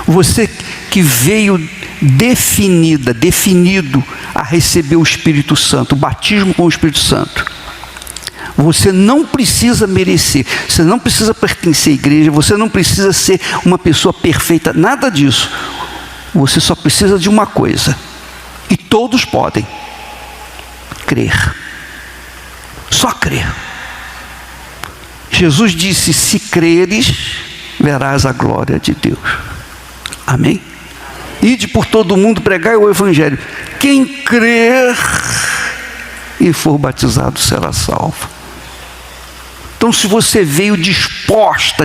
Você que veio definido a receber o Espírito Santo, o batismo com o Espírito Santo. Você não precisa merecer, você não precisa pertencer à igreja, você não precisa ser uma pessoa perfeita, nada disso. Você só precisa de uma coisa, e todos podem: crer. Só crer. Jesus disse: se creres, verás a glória de Deus. Amém? Ide por todo mundo, pregai o Evangelho. Quem crer e for batizado será salvo. Então, se você veio disposto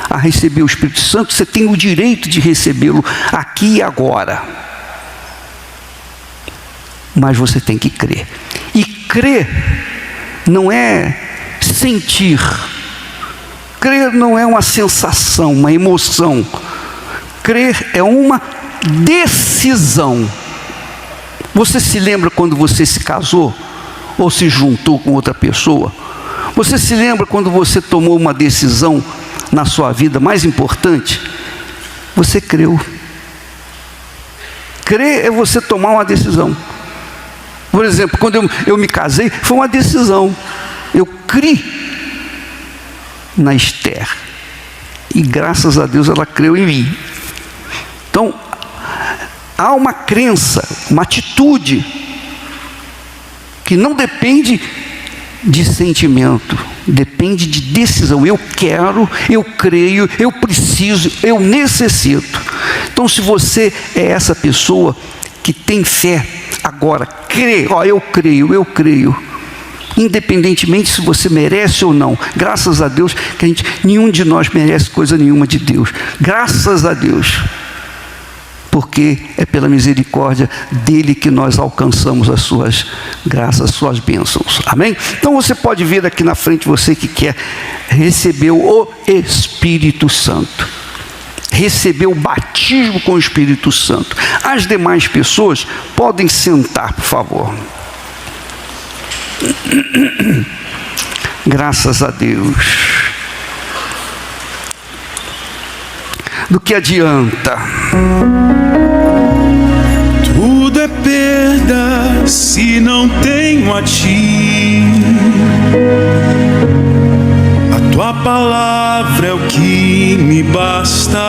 a receber o Espírito Santo, você tem o direito de recebê-lo aqui e agora. Mas você tem que crer. E crer não é sentir. Crer não é uma sensação, uma emoção. Crer é uma decisão. Você se lembra quando você se casou ou se juntou com outra pessoa? Você se lembra quando você tomou uma decisão na sua vida mais importante? Você creu. Crer é você tomar uma decisão. Por exemplo, quando eu me casei, foi uma decisão. Eu criei na Esther. E graças a Deus ela creu em mim. Então, há uma crença, uma atitude que não depende de sentimento, depende de decisão. Eu quero, eu creio, eu preciso, eu necessito. Então, se você é essa pessoa que tem fé, agora crê, eu creio, independentemente se você merece ou não. Graças a Deus que nenhum de nós merece coisa nenhuma de Deus. Graças a Deus. Porque é pela misericórdia dele que nós alcançamos as suas graças, as suas bênçãos. Amém? Então você pode vir aqui na frente, você que quer receber o Espírito Santo. Receber o batismo com o Espírito Santo. As demais pessoas podem sentar, por favor. Graças a Deus. Do que adianta? Tudo é perda se não tenho a ti. A tua palavra é o que me basta.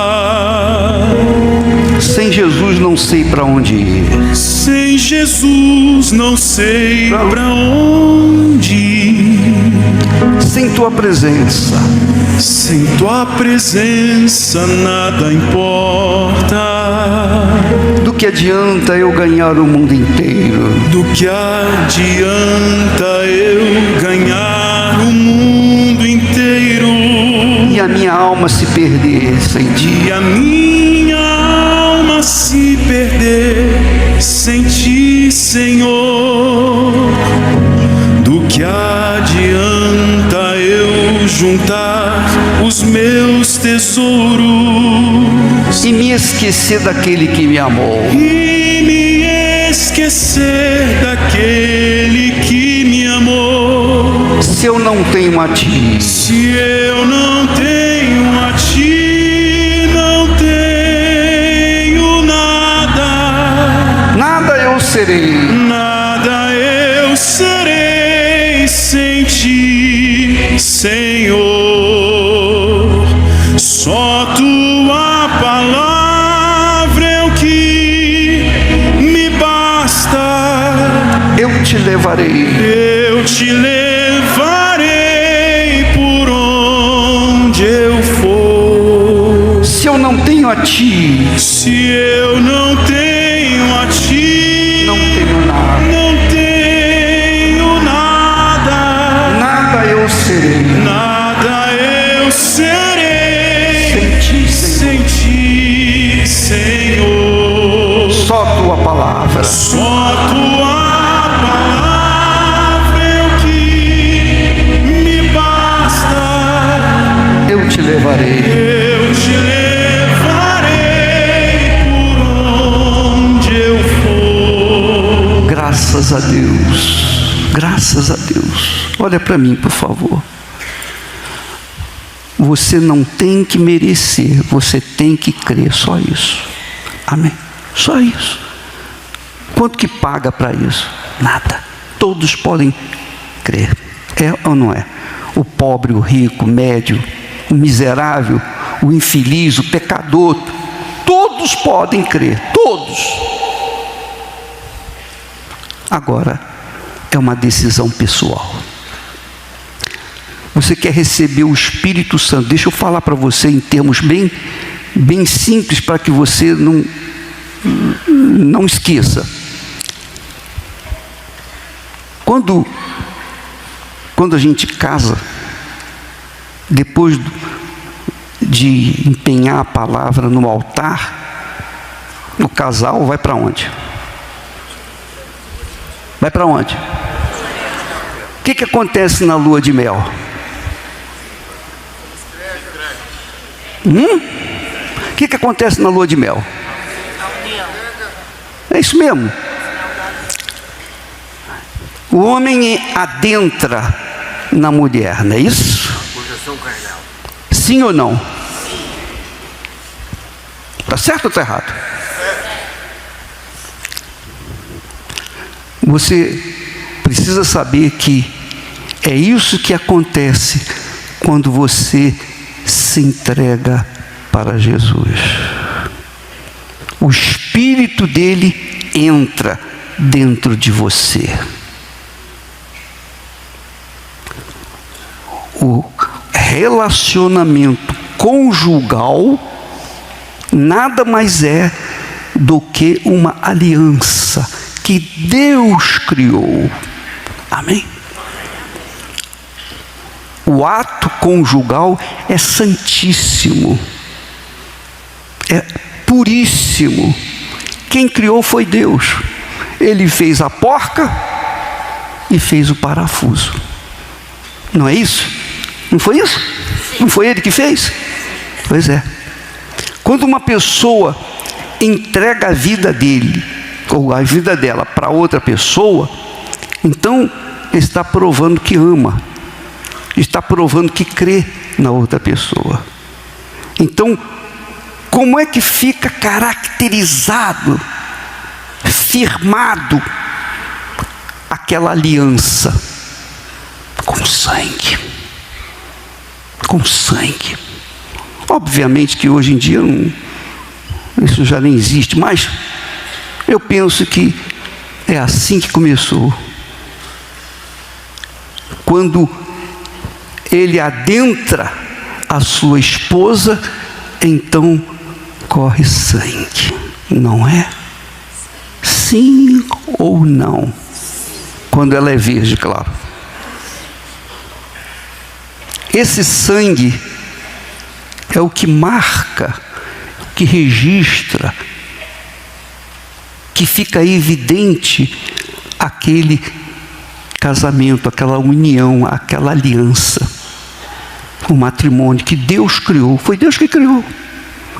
Sem Jesus não sei para onde ir. Sem Jesus não sei para onde ir. Sem tua presença. Sem tua presença nada importa. Do que adianta eu ganhar o mundo inteiro? Do que adianta eu ganhar o mundo inteiro? E a minha alma se perder sem ti? E a minha alma se perder sem ti, Senhor. Do que adianta eu juntar os meus tesouros e me esquecer daquele que me amou? E me esquecer daquele que me amou. Se eu não tenho a ti, se eu não tenho a ti, não tenho nada. Nada eu serei. Nada eu serei sem ti, Senhor. Só tua palavra é o que me basta. Eu te levarei. Eu te levarei por onde eu for. Se eu não tenho a ti, se eu não tenho a ti, não tenho nada. Não tenho nada. Nada eu serei. Nada eu serei. Sem ti, Senhor. Só tua palavra. Só tua palavra é o que me basta. Eu te levarei. Eu te levarei por onde eu for. Graças a Deus. Graças a Deus. Olha para mim, por favor. Você não tem que merecer, você tem que crer, só isso. Amém? Só isso. Quanto que paga para isso? Nada. Todos podem crer. É ou não é? O pobre, o rico, o médio, o miserável, o infeliz, o pecador, todos podem crer, todos. Agora, é uma decisão pessoal. Você quer receber o Espírito Santo? Deixa eu falar para você em termos bem simples, para que você não esqueça. Quando a gente casa, depois de empenhar a palavra no altar, o casal vai para onde? Vai para onde? O que acontece na lua de mel? O que acontece na lua de mel? É isso mesmo. O homem adentra na mulher, não é isso? Sim ou não? Está certo ou está errado? Você precisa saber que é isso que acontece quando você se entrega para Jesus. O Espírito dele entra dentro de você. O relacionamento conjugal nada mais é do que uma aliança que Deus criou. Amém? O ato conjugal é santíssimo, é puríssimo. Quem criou foi Deus. Ele fez a porca e fez o parafuso. Não é isso? Não foi isso? Não foi ele que fez? Pois é. Quando uma pessoa entrega a vida dele, ou a vida dela, para outra pessoa, então está provando que ama, está provando que crê na outra pessoa. Então, como é que fica caracterizado, firmado aquela aliança? Com sangue. Com sangue. Obviamente que hoje em dia isso já nem existe, mas eu penso que é assim que começou. Quando ele adentra a sua esposa, então corre sangue, não é? Sim ou não? Quando ela é virgem, claro. Esse sangue é o que marca, que registra, que fica evidente aquele casamento, aquela união, aquela aliança, o matrimônio que Deus criou. Foi Deus que criou.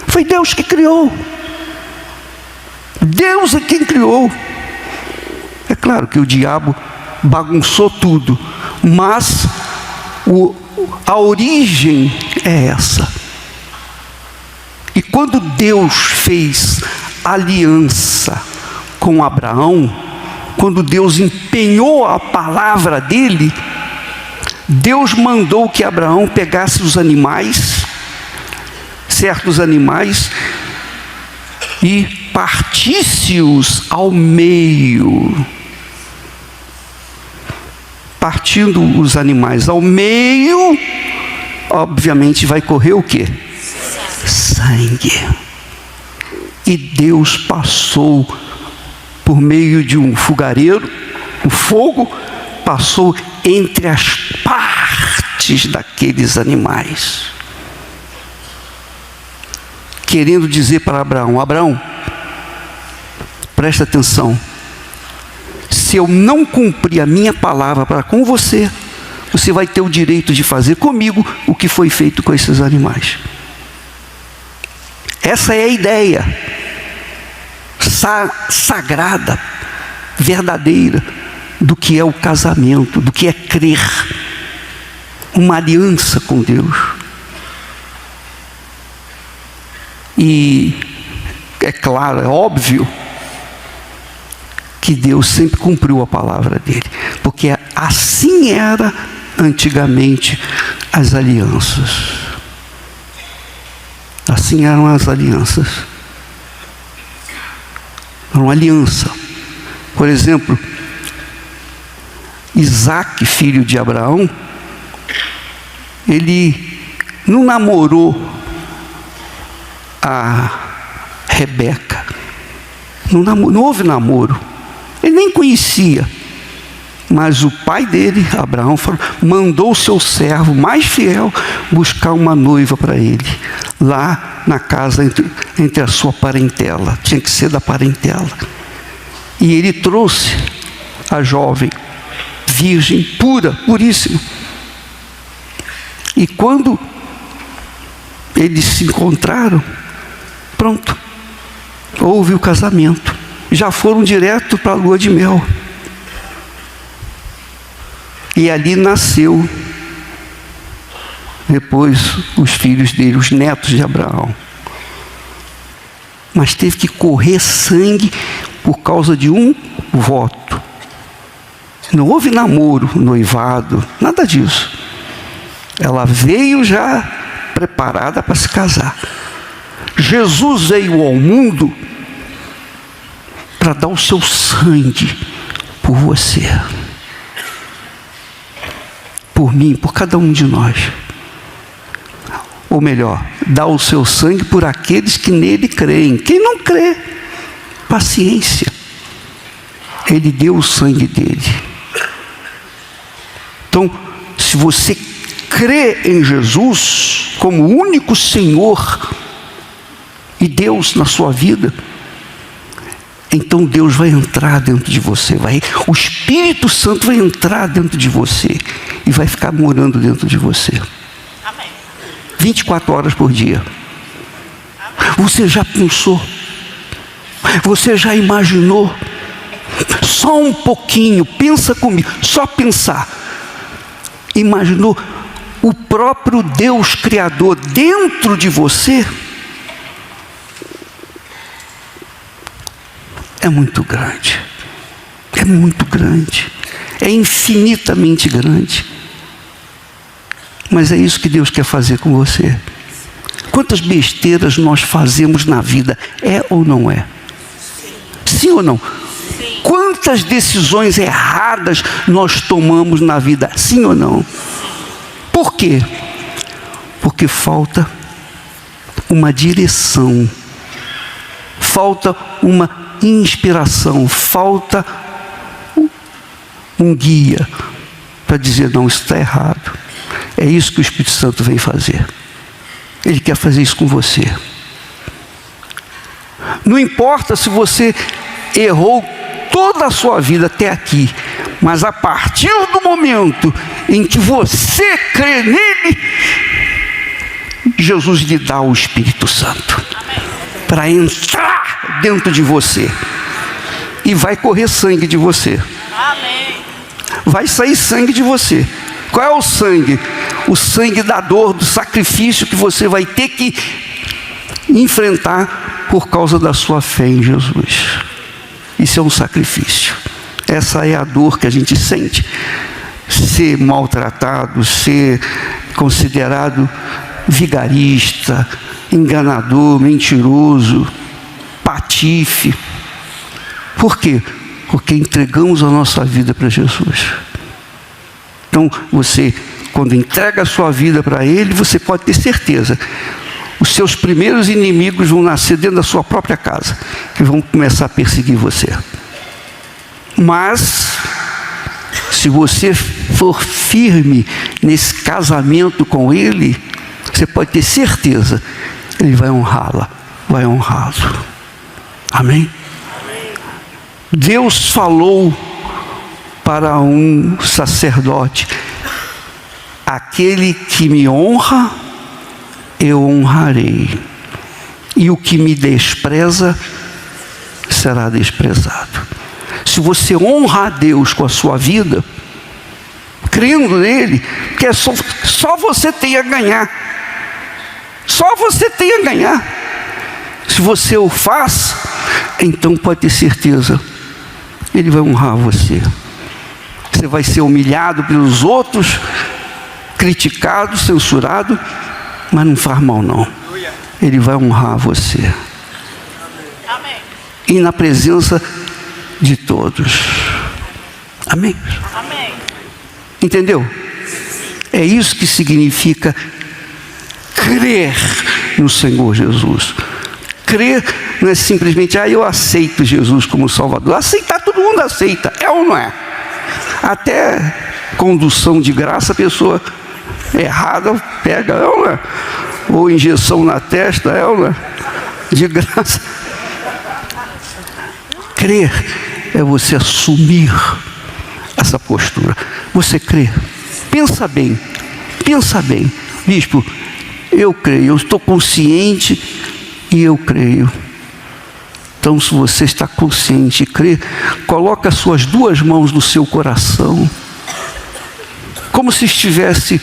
Foi Deus que criou. Deus é quem criou. É claro que o diabo bagunçou tudo, mas a origem é essa. E quando Deus fez aliança com Abraão, quando Deus empenhou a palavra dele, Deus mandou que Abraão pegasse os animais, certos animais, e partisse-os ao meio. Partindo os animais ao meio, obviamente vai correr o quê? Sangue. E Deus passou por meio de um fogareiro, o fogo passou entre as partes daqueles animais, querendo dizer para Abraão: Abraão, presta atenção, se eu não cumprir a minha palavra para com você, você vai ter o direito de fazer comigo o que foi feito com esses animais. Essa é a ideia sagrada, verdadeira, do que é o casamento, do que é crer, uma aliança com Deus. E é claro, é óbvio que Deus sempre cumpriu a palavra dele, porque assim era antigamente as alianças. Assim eram as alianças. Era uma aliança. Por exemplo, Isaac, filho de Abraão, ele não namorou a Rebeca. Não houve namoro. Ele nem conhecia. Mas o pai dele, Abraão, mandou o seu servo mais fiel buscar uma noiva para ele, lá na casa entre a sua parentela. Tinha que ser da parentela. E ele trouxe a jovem, virgem, pura, puríssima. E quando eles se encontraram, pronto, houve o casamento. Já foram direto para a lua de mel. E ali nasceu depois os filhos dele, os netos de Abraão. Mas teve que correr sangue por causa de um voto. Não houve namoro, noivado, nada disso. Ela veio já preparada para se casar. Jesus veio ao mundo para dar o seu sangue por você, por mim, por cada um de nós. Ou melhor, dar o seu sangue por aqueles que nele creem. Quem não crê, paciência. Ele deu o sangue dele. Então, se você crê em Jesus como o único Senhor e Deus na sua vida, então Deus vai entrar dentro de você, o Espírito Santo vai entrar dentro de você e vai ficar morando dentro de você. Amém. 24 horas por dia. Você já pensou? Você já imaginou? Só um pouquinho, pensa comigo, só pensar. Imaginou o próprio Deus Criador dentro de você? É muito grande. É muito grande. É infinitamente grande. Mas é isso que Deus quer fazer com você. Quantas besteiras nós fazemos na vida? É ou não é? Sim ou não? Sim. Quantas decisões erradas nós tomamos na vida? Sim ou não? Por quê? Porque falta uma direção, falta uma inspiração, falta um guia para dizer: não, isso está errado. É isso que o Espírito Santo vem fazer. Ele quer fazer isso com você. Não importa se você errou toda a sua vida até aqui, mas a partir do momento em que você crê nele, Jesus lhe dá o Espírito Santo para entrar dentro de você e vai correr sangue de você. Amém. Vai sair sangue de você. Qual é o sangue? O sangue da dor, do sacrifício que você vai ter que enfrentar por causa da sua fé em Jesus. Isso é um sacrifício. Essa é a dor que a gente sente. Ser maltratado, ser considerado vigarista, enganador, mentiroso, patife. Por quê? Porque entregamos a nossa vida para Jesus. Então, você, quando entrega a sua vida para Ele, você pode ter certeza, os seus primeiros inimigos vão nascer dentro da sua própria casa, que vão começar a perseguir você. Mas, se você for firme nesse casamento com Ele, você pode ter certeza, Ele vai honrá-la, vai honrá-lo. Amém? Deus falou para um sacerdote: aquele que me honra, eu honrarei, e o que me despreza, será desprezado. Se você honra a Deus com a sua vida, crendo nele, que é só você tem a ganhar. Só você tem a ganhar. Se você o faz, então pode ter certeza, Ele vai honrar você. Você vai ser humilhado pelos outros, criticado, censurado, mas não faz mal não. Ele vai honrar você. Amém. E na presença de todos. Amém? Amém. Entendeu? É isso que significa crer no Senhor Jesus. Crer não é simplesmente, eu aceito Jesus como Salvador. Aceitar, todo mundo aceita, é ou não é? Até condução de graça, a pessoa errada pega, é ou não é? Ou injeção na testa, é ou não é? De graça. Crer é você assumir essa postura. Você crê. Pensa bem. Bispo, eu creio, eu estou consciente e eu creio. Então, se você está consciente e crê, coloca as suas duas mãos no seu coração, como se estivesse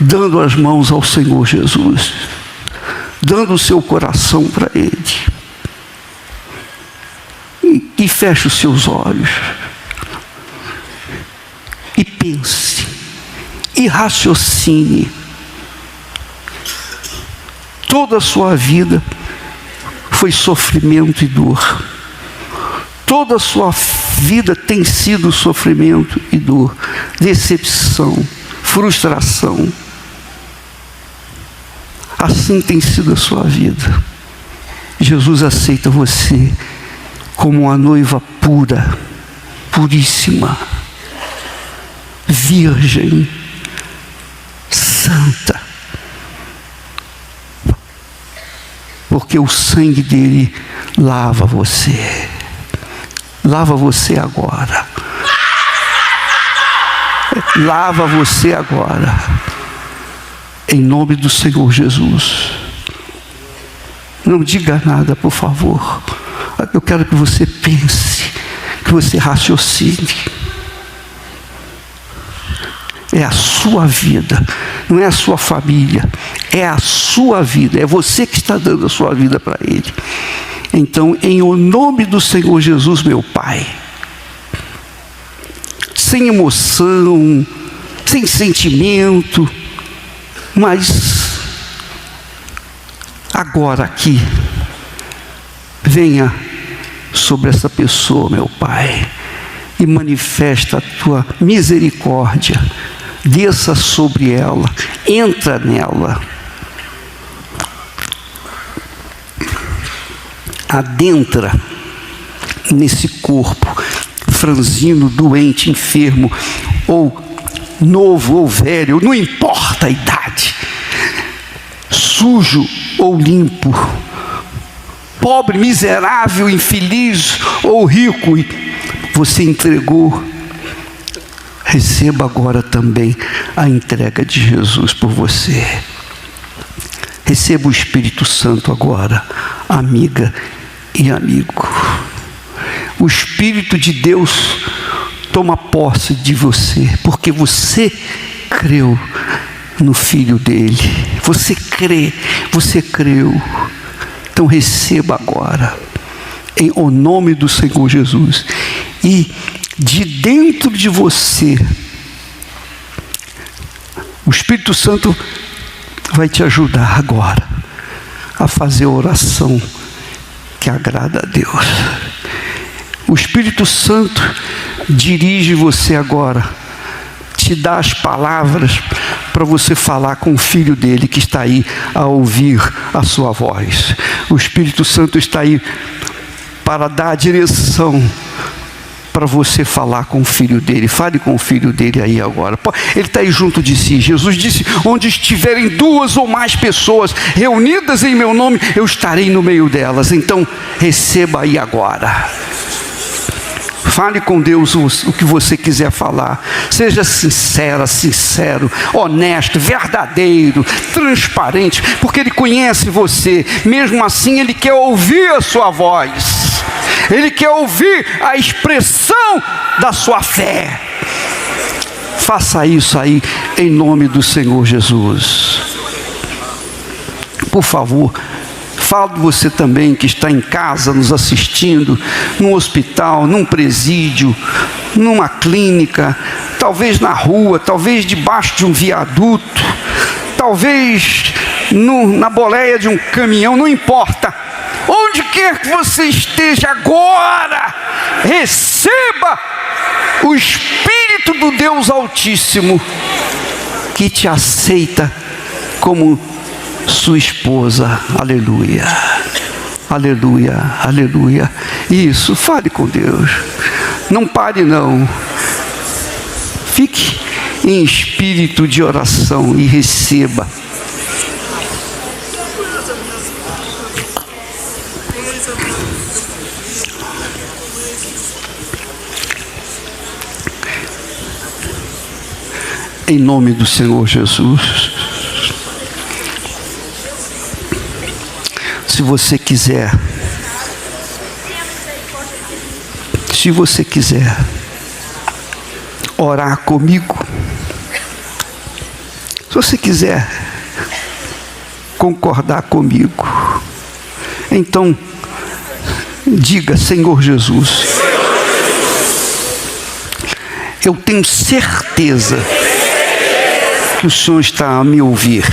dando as mãos ao Senhor Jesus, dando o seu coração para Ele. E feche os seus olhos. E pense. E raciocine. Toda a sua vida foi sofrimento e dor. Toda a sua vida tem sido sofrimento e dor. Decepção, frustração. Assim tem sido a sua vida. Jesus aceita você como uma noiva pura, puríssima, virgem, santa. Porque o sangue dele lava você. Lava você agora. Lava você agora. Em nome do Senhor Jesus. Não diga nada, por favor. Eu quero que você pense, que você raciocine. É a sua vida, não é a sua família, é a sua vida, é você que está dando a sua vida para Ele. Então, em o nome do Senhor Jesus, meu Pai, sem emoção, sem sentimento, mas agora aqui, venha sobre essa pessoa, meu Pai, e manifesta a tua misericórdia. Desça sobre ela, entra nela, adentra nesse corpo franzino, doente, enfermo, ou novo ou velho, não importa a idade, sujo ou limpo, pobre, miserável, infeliz ou rico, você entregou. Receba agora também a entrega de Jesus por você. Receba o Espírito Santo agora, amiga e amigo. O Espírito de Deus toma posse de você, porque você creu no Filho dele. Você crê, você creu. Então receba agora, em o nome do Senhor Jesus. E de dentro de você, o Espírito Santo vai te ajudar agora a fazer a oração que agrada a Deus. O Espírito Santo dirige você agora, te dá as palavras para você falar com o Filho dele que está aí a ouvir a sua voz. O Espírito Santo está aí para dar a direção para você falar com o Filho dele. Fale com o Filho dele aí agora. Ele está aí junto de si. Jesus disse, onde estiverem duas ou mais pessoas reunidas em meu nome, eu estarei no meio delas. Então receba aí agora. Fale com Deus o que você quiser falar. Seja sincera, sincero, honesto, verdadeiro, transparente, porque Ele conhece você. Mesmo assim, Ele quer ouvir a sua voz. Ele quer ouvir a expressão da sua fé. Faça isso aí em nome do Senhor Jesus. Por favor, falo de você também que está em casa nos assistindo, num hospital, num presídio, numa clínica, talvez na rua, talvez debaixo de um viaduto, talvez na boleia de um caminhão, não importa. Onde quer que você esteja agora, receba o Espírito do Deus Altíssimo, que te aceita como sua esposa. Aleluia, aleluia, aleluia. Isso, fale com Deus. Não pare não. Fique em espírito de oração e receba. Em nome do Senhor Jesus. Se você quiser orar comigo, se você quiser concordar comigo, então diga: Senhor Jesus, eu tenho certeza que o Senhor está a me ouvir.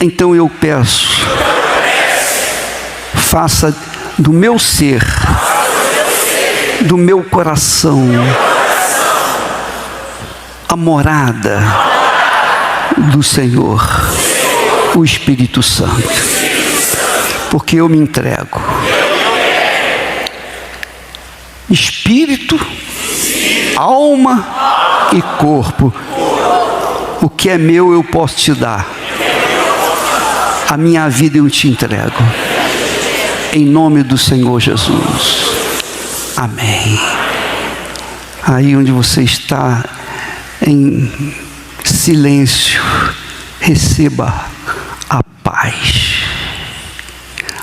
Então eu peço, faça do meu ser, do meu coração, a morada do Senhor, o Espírito Santo, porque eu me entrego. Espírito, alma e corpo. O que é meu eu posso te dar. A minha vida eu te entrego. Em nome do Senhor Jesus. Amém. Aí onde você está, em silêncio, receba a paz.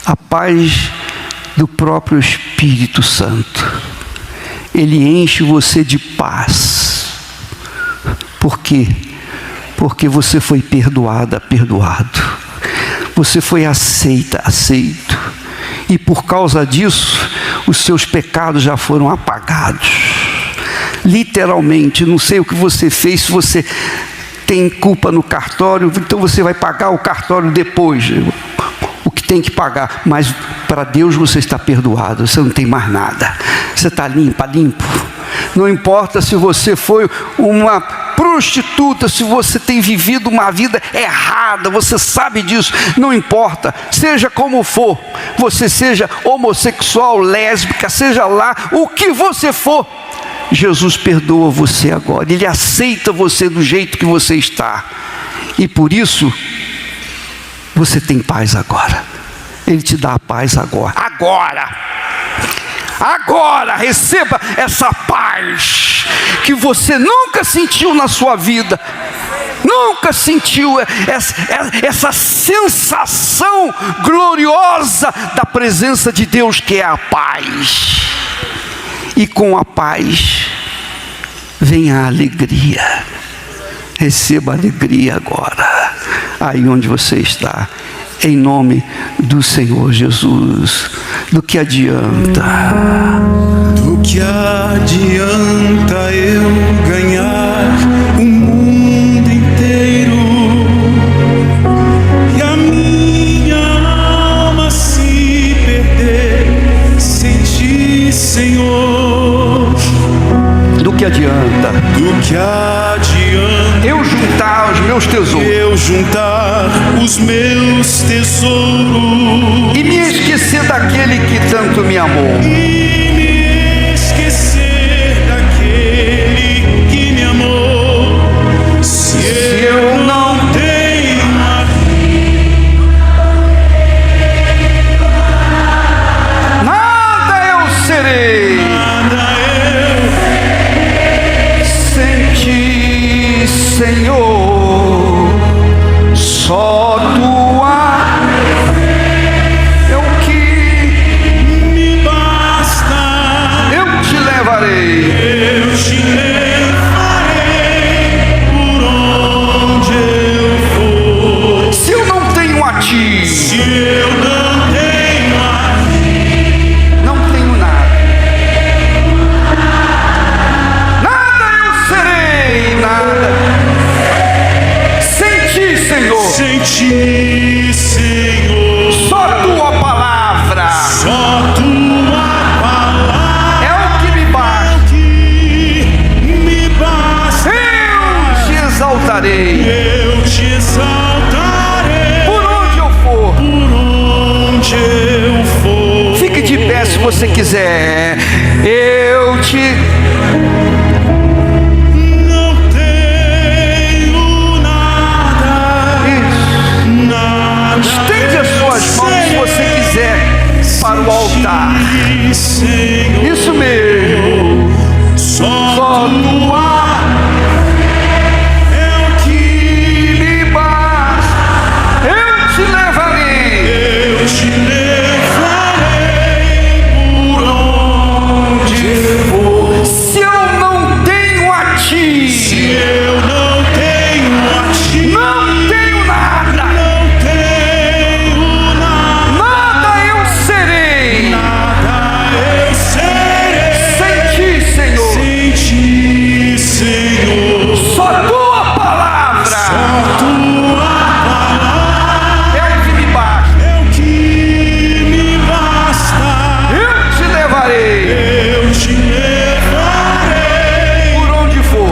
A paz do próprio Espírito Santo. Ele enche você de paz. Por quê? Porque você foi perdoado. Você foi aceito. E por causa disso, os seus pecados já foram apagados. Literalmente, não sei o que você fez, se você tem culpa no cartório, então você vai pagar o cartório depois, o que tem que pagar. Mas para Deus você está perdoado, você não tem mais nada. Você está limpo. Não importa se você foi uma prostituta, se você tem vivido uma vida errada, você sabe disso, não importa, seja como for, você seja homossexual, lésbica, seja lá o que você for, Jesus perdoa você agora, Ele aceita você do jeito que você está, e por isso, você tem paz agora, Ele te dá a paz agora receba essa paz que você nunca sentiu na sua vida, nunca sentiu essa sensação gloriosa da presença de Deus, que é a paz. E com a paz vem a alegria. Receba a alegria agora, aí onde você está. Em nome do Senhor Jesus. Do que adianta? Do que adianta eu ganhar o mundo inteiro e a minha alma se perder sem ti, Senhor? Do que adianta? Do que adianta eu juntar os meus tesouros? Eu juntar os meus tesouros e me esquecer daquele que tanto me amou. E me esquecer daquele que me amou. Se eu não tenho nada eu serei. Sem ti, Senhor, só tua é o que me basta. Eu te levarei por onde eu for. sem ti, Senhor. Só tua palavra Só tua palavra é o que me basta. que me basta. Eu te exaltarei Eu te exaltarei por onde eu for. por onde eu for. Fique de pé se você quiser. Eu te Não tenho nada, Isso. nada. Estende as suas mãos se você quiser para o altar. Senhor, Isso mesmo. só Só tua é o que me basta. Eu te levarei eu te levarei por onde for. se eu não tenho a ti. Se eu não tenho a ti, Não tenho nada. não tenho nada, Nada eu serei nada eu serei. sem ti, Senhor. Sem ti, Senhor, Só tua palavra tua palavra é o que me basta. é o que me basta. Eu te levarei Eu te levarei por onde for.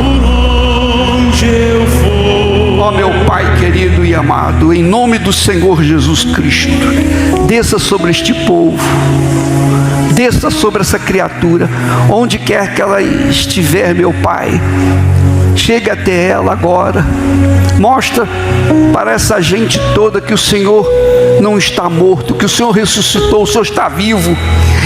onde eu for. Ó meu Pai querido e amado, em nome do Senhor Jesus Cristo, desça sobre este povo, desça sobre essa criatura, onde quer que ela estiver, meu Pai. Chega até ela agora, mostra para essa gente toda que o Senhor não está morto, que o Senhor ressuscitou, o Senhor está vivo,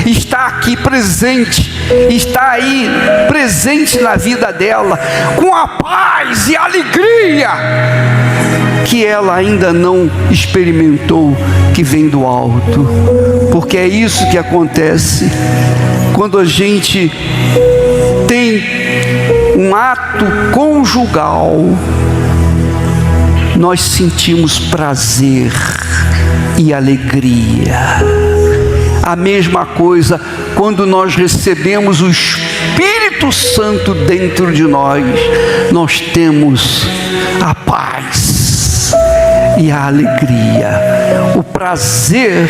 está aqui presente, está aí presente na vida dela, com a paz e a alegria que ela ainda não experimentou, que vem do alto, porque é isso que acontece quando a gente tem um ato conjugal. Nós sentimos prazer e alegria. A mesma coisa quando nós recebemos o Espírito Santo dentro de nós, nós temos a paz e a alegria, o prazer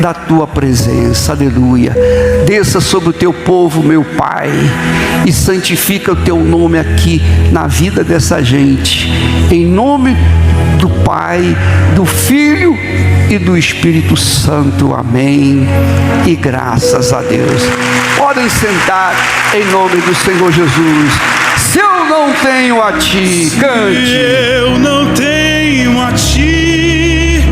da tua presença. Aleluia. Desça sobre o teu povo, meu Pai, e santifica o teu nome aqui na vida dessa gente, em nome do Pai, do Filho e do Espírito Santo. Amém. E graças a Deus. Podem sentar em nome do Senhor Jesus. Se eu não tenho a ti, cante. Eu não tenho a ti,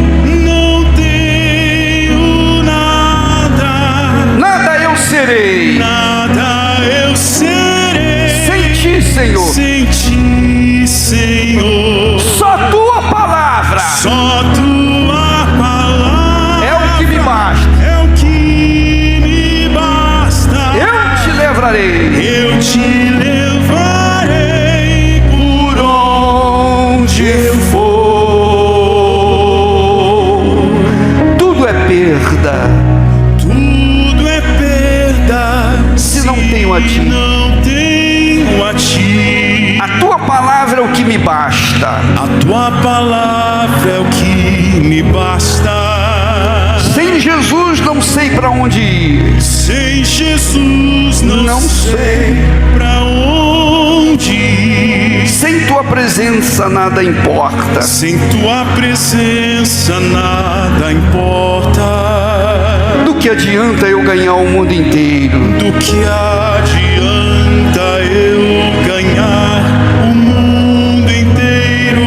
não tenho nada, Nada eu serei nada eu serei. sem ti, Senhor. Sem ti, Senhor, Só tua palavra só tua palavra é o que me basta. é o que me basta. Eu te levarei Eu te levarei por onde eu for. Tudo é perda Tudo é perda se não tenho a ti. não tenho a ti. A tua palavra é o que me basta. A tua palavra é o que me basta. Sem Jesus não sei para onde ir. Sem Jesus não sei pra onde ir. Sem tua presença nada importa. Sem tua presença nada importa. Do que adianta eu ganhar o mundo inteiro Do que adianta eu ganhar o mundo inteiro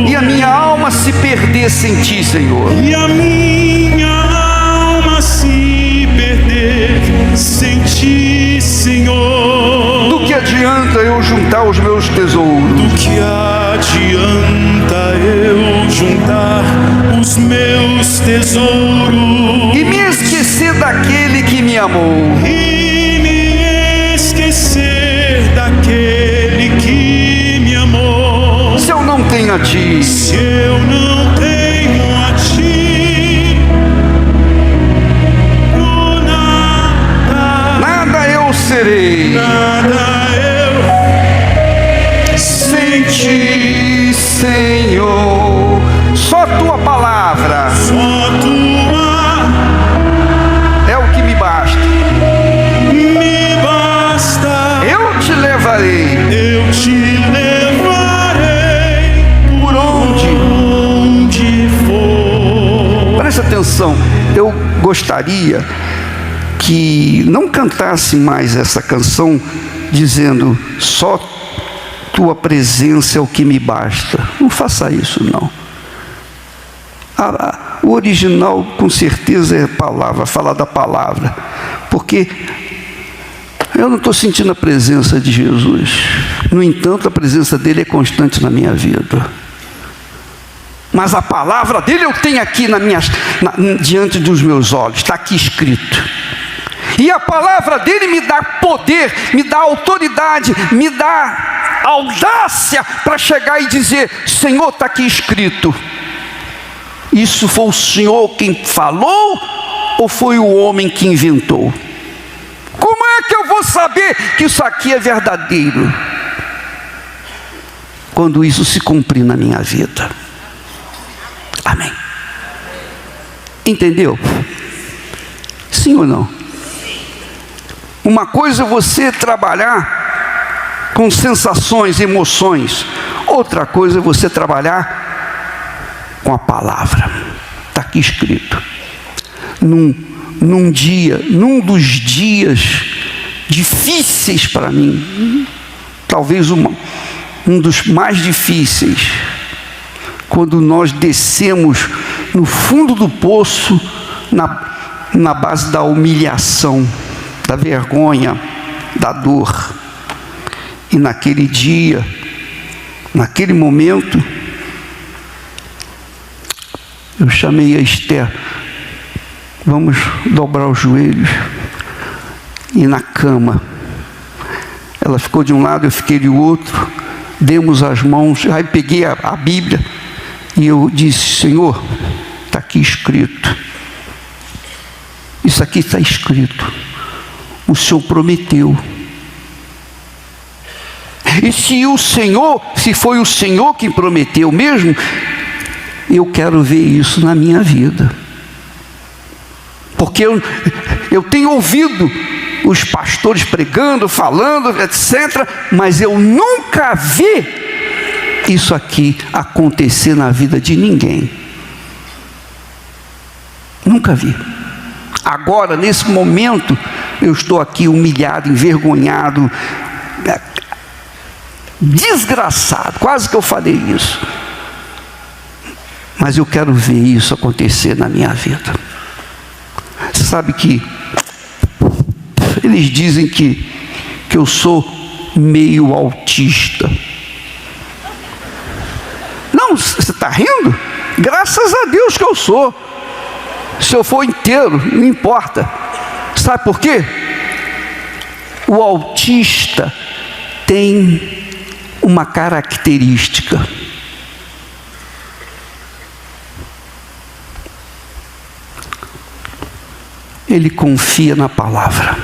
e a minha alma se perder sem ti, Senhor? e a minha alma se perder sem ti, Senhor? Do que adianta eu juntar os meus tesouros Do que adianta eu juntar os meus tesouros e me esquecer daquele que me amou? e me esquecer daquele que me amou? Se eu não tenho a ti, Se eu não tenho a ti, por nada, nada eu serei nada eu sem ti, Senhor. Só preste atenção, eu gostaria que não cantasse mais essa canção dizendo só tua presença é o que me basta. Não faça isso, não. O original com certeza é palavra, falar da palavra, porque eu não estou sentindo a presença de Jesus. No entanto, a presença dele é constante na minha vida. Mas a palavra dele eu tenho aqui diante dos meus olhos, está aqui escrito. E a palavra dele me dá poder, me dá autoridade, me dá audácia para chegar e dizer: Senhor, está aqui escrito. Isso foi o Senhor quem falou ou foi o homem que inventou? Como é que eu vou saber que isso aqui é verdadeiro? Quando isso se cumprir na minha vida. Amém. Entendeu? Sim ou não? Uma coisa é você trabalhar com sensações, emoções. Outra coisa é você trabalhar com a palavra. Está aqui escrito. Num dos dias difíceis para mim, talvez um dos mais difíceis, quando nós descemos no fundo do poço, na base da humilhação, da vergonha, da dor. E naquele dia, naquele momento, eu chamei a Esther: vamos dobrar os joelhos. E na cama, ela ficou de um lado, eu fiquei do outro, demos as mãos, aí peguei a Bíblia e eu disse: Senhor, está aqui escrito, isso aqui está escrito, o Senhor prometeu. E se foi o Senhor que prometeu mesmo, eu quero ver isso na minha vida. Porque eu tenho ouvido os pastores pregando, falando, etc., mas eu nunca vi isso aqui acontecer na vida de ninguém. Nunca vi. Agora, nesse momento, eu estou aqui humilhado, envergonhado, desgraçado, quase que eu falei isso. Mas eu quero ver isso acontecer na minha vida. Você sabe que eles dizem que eu sou meio autista. Não, você está rindo? Graças a Deus que eu sou. Se eu for inteiro, não importa. Sabe por quê? O autista tem uma característica. Ele confia na palavra.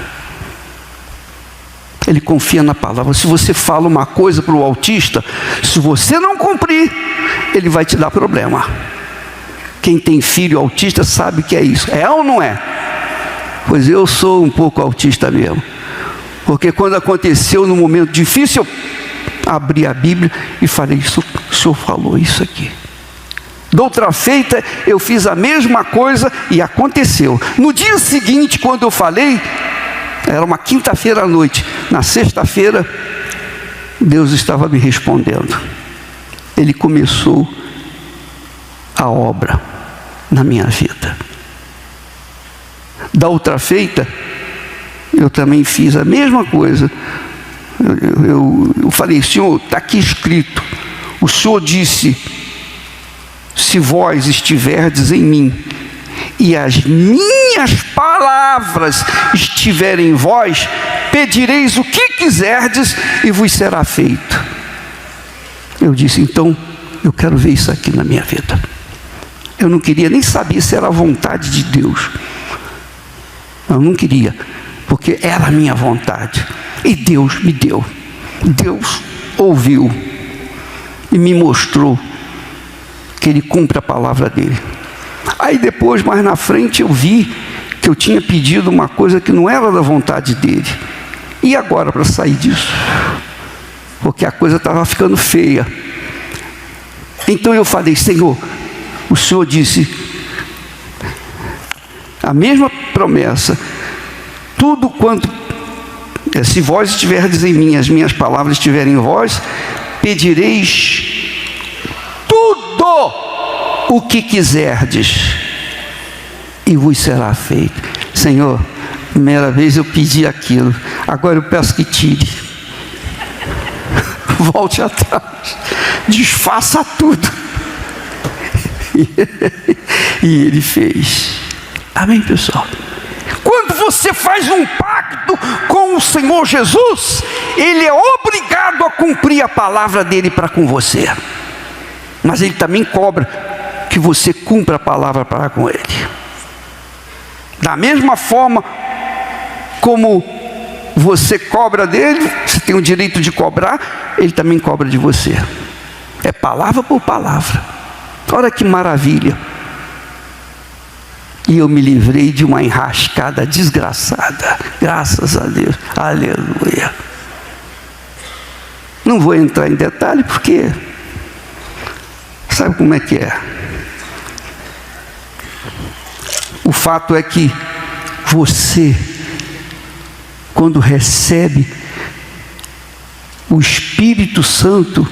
Ele confia na palavra. Se você fala uma coisa para o autista, se você não cumprir, ele vai te dar problema. Quem tem filho autista sabe que é isso. É ou não é? Pois eu sou um pouco autista mesmo. Porque quando aconteceu num momento difícil, eu abri a Bíblia e falei: o Senhor falou isso aqui. Da outra feita, eu fiz a mesma coisa e aconteceu. No dia seguinte, quando eu falei, era uma quinta-feira à noite. Na sexta-feira, Deus estava me respondendo. Ele começou a obra na minha vida. Da outra feita, eu também fiz a mesma coisa. Eu falei: Senhor, está aqui escrito. O Senhor disse: se vós estiverdes em mim e as minhas palavras estiverem em vós, pedireis o que quiserdes e vos será feito. Eu disse: então, eu quero ver isso aqui na minha vida. Eu não queria nem saber se era a vontade de Deus. Eu não queria, porque era a minha vontade. E Deus me deu. Deus ouviu e me mostrou que Ele cumpre a palavra dEle. Aí depois, mais na frente, eu vi que eu tinha pedido uma coisa que não era da vontade dEle. E agora para sair disso? Porque a coisa estava ficando feia. Então eu falei: Senhor, o Senhor disse A mesma promessa. Tudo quanto, se vós estiverdes em mim, as minhas palavras estiverem em vós, pedireis tudo o que quiserdes e vos será feito. Senhor, primeira vez eu pedi aquilo, agora eu peço que tire. Volte atrás, desfaça tudo. E ele fez. Amém, pessoal? Quando você faz um pacto com o Senhor Jesus, Ele é obrigado a cumprir a palavra dele para com você. Mas Ele também cobra que você cumpra a palavra para com Ele. Da mesma forma como você cobra dele, você tem o direito de cobrar, Ele também cobra de você. É palavra por palavra. Olha que maravilha. E eu me livrei de uma enrascada desgraçada. Graças a Deus. Aleluia. Não vou entrar em detalhe porque sabe como é que é. O fato é que você, quando recebe o Espírito Santo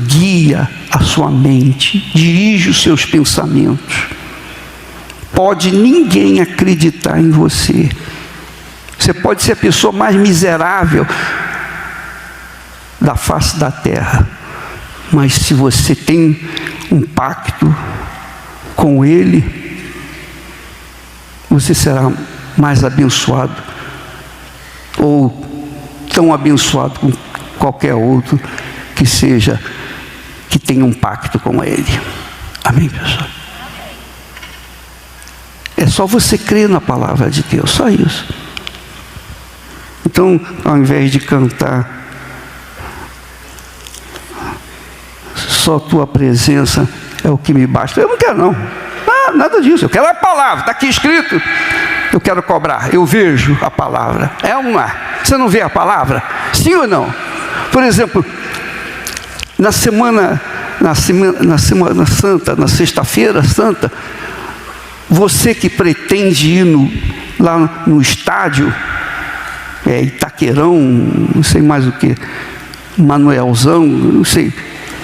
guia a sua mente, dirige os seus pensamentos. Pode ninguém acreditar em você. Você pode ser a pessoa mais miserável da face da terra, mas se você tem um pacto com Ele, você será mais abençoado, ou tão abençoado como qualquer outro que seja, que tenha um pacto com Ele. Amém, pessoal? É só você crer na palavra de Deus, só isso. Então, ao invés de cantar só tua presença é o que me basta, eu não quero não. Nada disso, eu quero a palavra, está aqui escrito. Eu quero cobrar, eu vejo a palavra. É ou não é? Você não vê a palavra? Sim ou não? Por exemplo, na Semana Santa, na Sexta-feira Santa, você que pretende ir lá no estádio, Itaquerão, não sei mais o que, Manuelzão, não sei,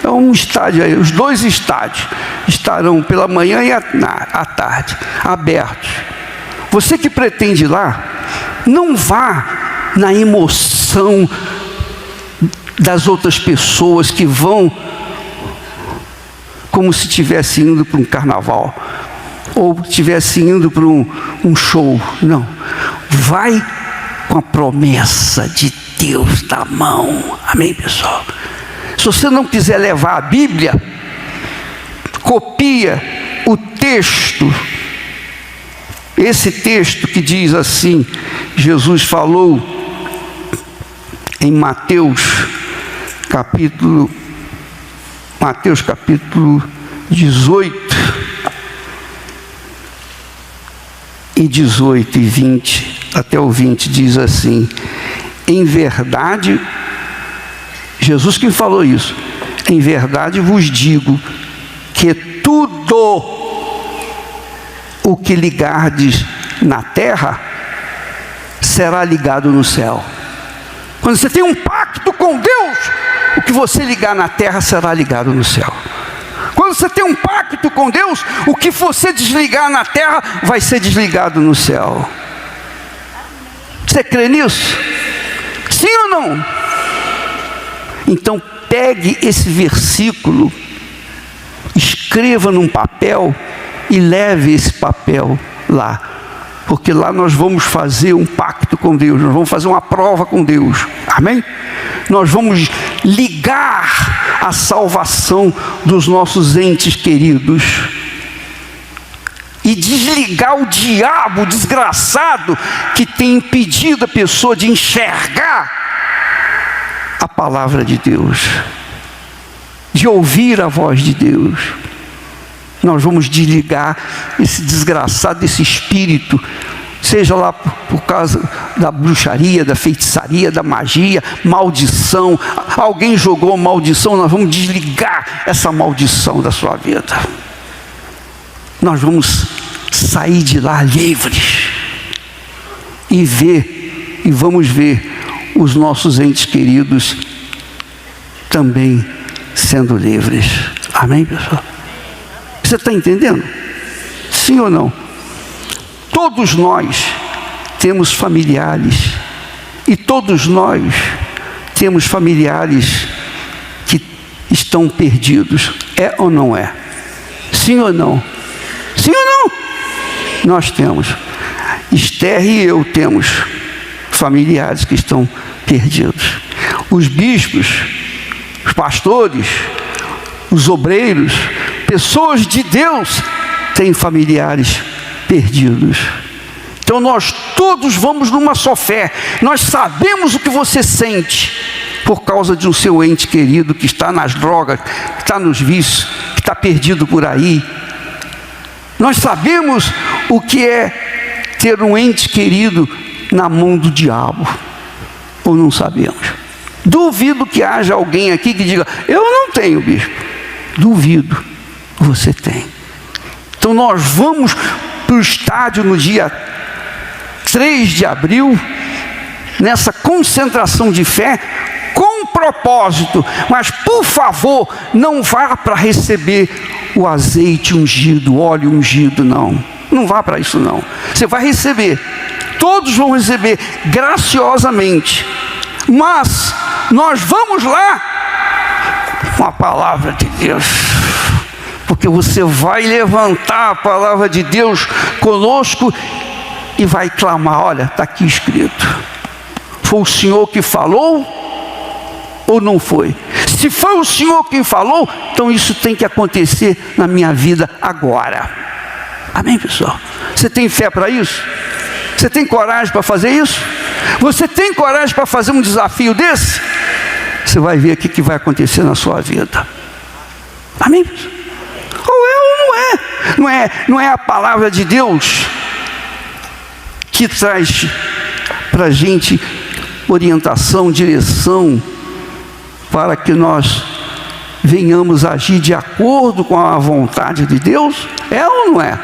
é um estádio aí, os dois estádios estarão pela manhã e à tarde, abertos. Você que pretende ir lá, não vá na emoção das outras pessoas que vão como se estivesse indo para um carnaval ou estivesse indo para um show. Não, vai com a promessa de Deus na mão. Amém, pessoal? Se você não quiser levar a Bíblia, copia o texto. Esse texto que diz assim, Jesus falou em Mateus capítulo 18 e 18 e 20 até o 20 diz assim: em verdade, Jesus que falou isso, em verdade vos digo que tudo o que ligardes na terra será ligado no céu. Quando você tem um pacto com Deus, o que você ligar na terra será ligado no céu. Quando você tem um pacto com Deus, o que você desligar na terra vai ser desligado no céu. Você crê nisso? Sim ou não? Então pegue esse versículo, escreva num papel e leve esse papel lá, porque lá nós vamos fazer um pacto com Deus, nós vamos fazer uma prova com Deus, amém? Nós vamos ligar a salvação dos nossos entes queridos e desligar o diabo desgraçado que tem impedido a pessoa de enxergar a palavra de Deus, de ouvir a voz de Deus. Nós vamos desligar esse desgraçado, esse espírito, seja lá por causa da bruxaria, da feitiçaria, da magia, maldição. Alguém jogou maldição, nós vamos desligar essa maldição da sua vida. nós vamos sair de lá livres e vamos ver os nossos entes queridos também sendo livres. Amém, pessoal? Você está entendendo? Sim ou não? Todos nós temos familiares, e todos nós temos familiares que estão perdidos. É ou não é? Sim ou não? Sim ou não? Nós temos. Esther e eu temos familiares que estão perdidos. Os bispos, os pastores, os obreiros, pessoas de Deus têm familiares perdidos. Então nós todos vamos numa só fé. Nós sabemos o que você sente por causa de um seu ente querido que está nas drogas, que está nos vícios, que está perdido por aí. Nós sabemos o que é ter um ente querido na mão do diabo, ou não sabemos? Duvido que haja alguém aqui que diga: eu não tenho, bispo. Duvido, você tem. Então nós vamos para o estádio no dia 3 de abril, nessa concentração de fé, com propósito. Mas por favor, não vá para receber o azeite ungido, o óleo ungido, não. Não vá para isso, não. Você vai receber, todos vão receber graciosamente, mas nós vamos lá com a palavra de Deus, porque você vai levantar a palavra de Deus conosco e vai clamar: olha, está aqui escrito. Foi o Senhor que falou ou não foi? Se foi o Senhor quem falou, então isso tem que acontecer na minha vida agora. Amém, pessoal? Você tem fé para isso? Você tem coragem para fazer isso? Você tem coragem para fazer um desafio desse? Você vai ver o que vai acontecer na sua vida. Amém, pessoal? Ou é ou não é? Não é a palavra de Deus que traz para a gente orientação, direção, para que nós venhamos agir de acordo com a vontade de Deus? É ou não é?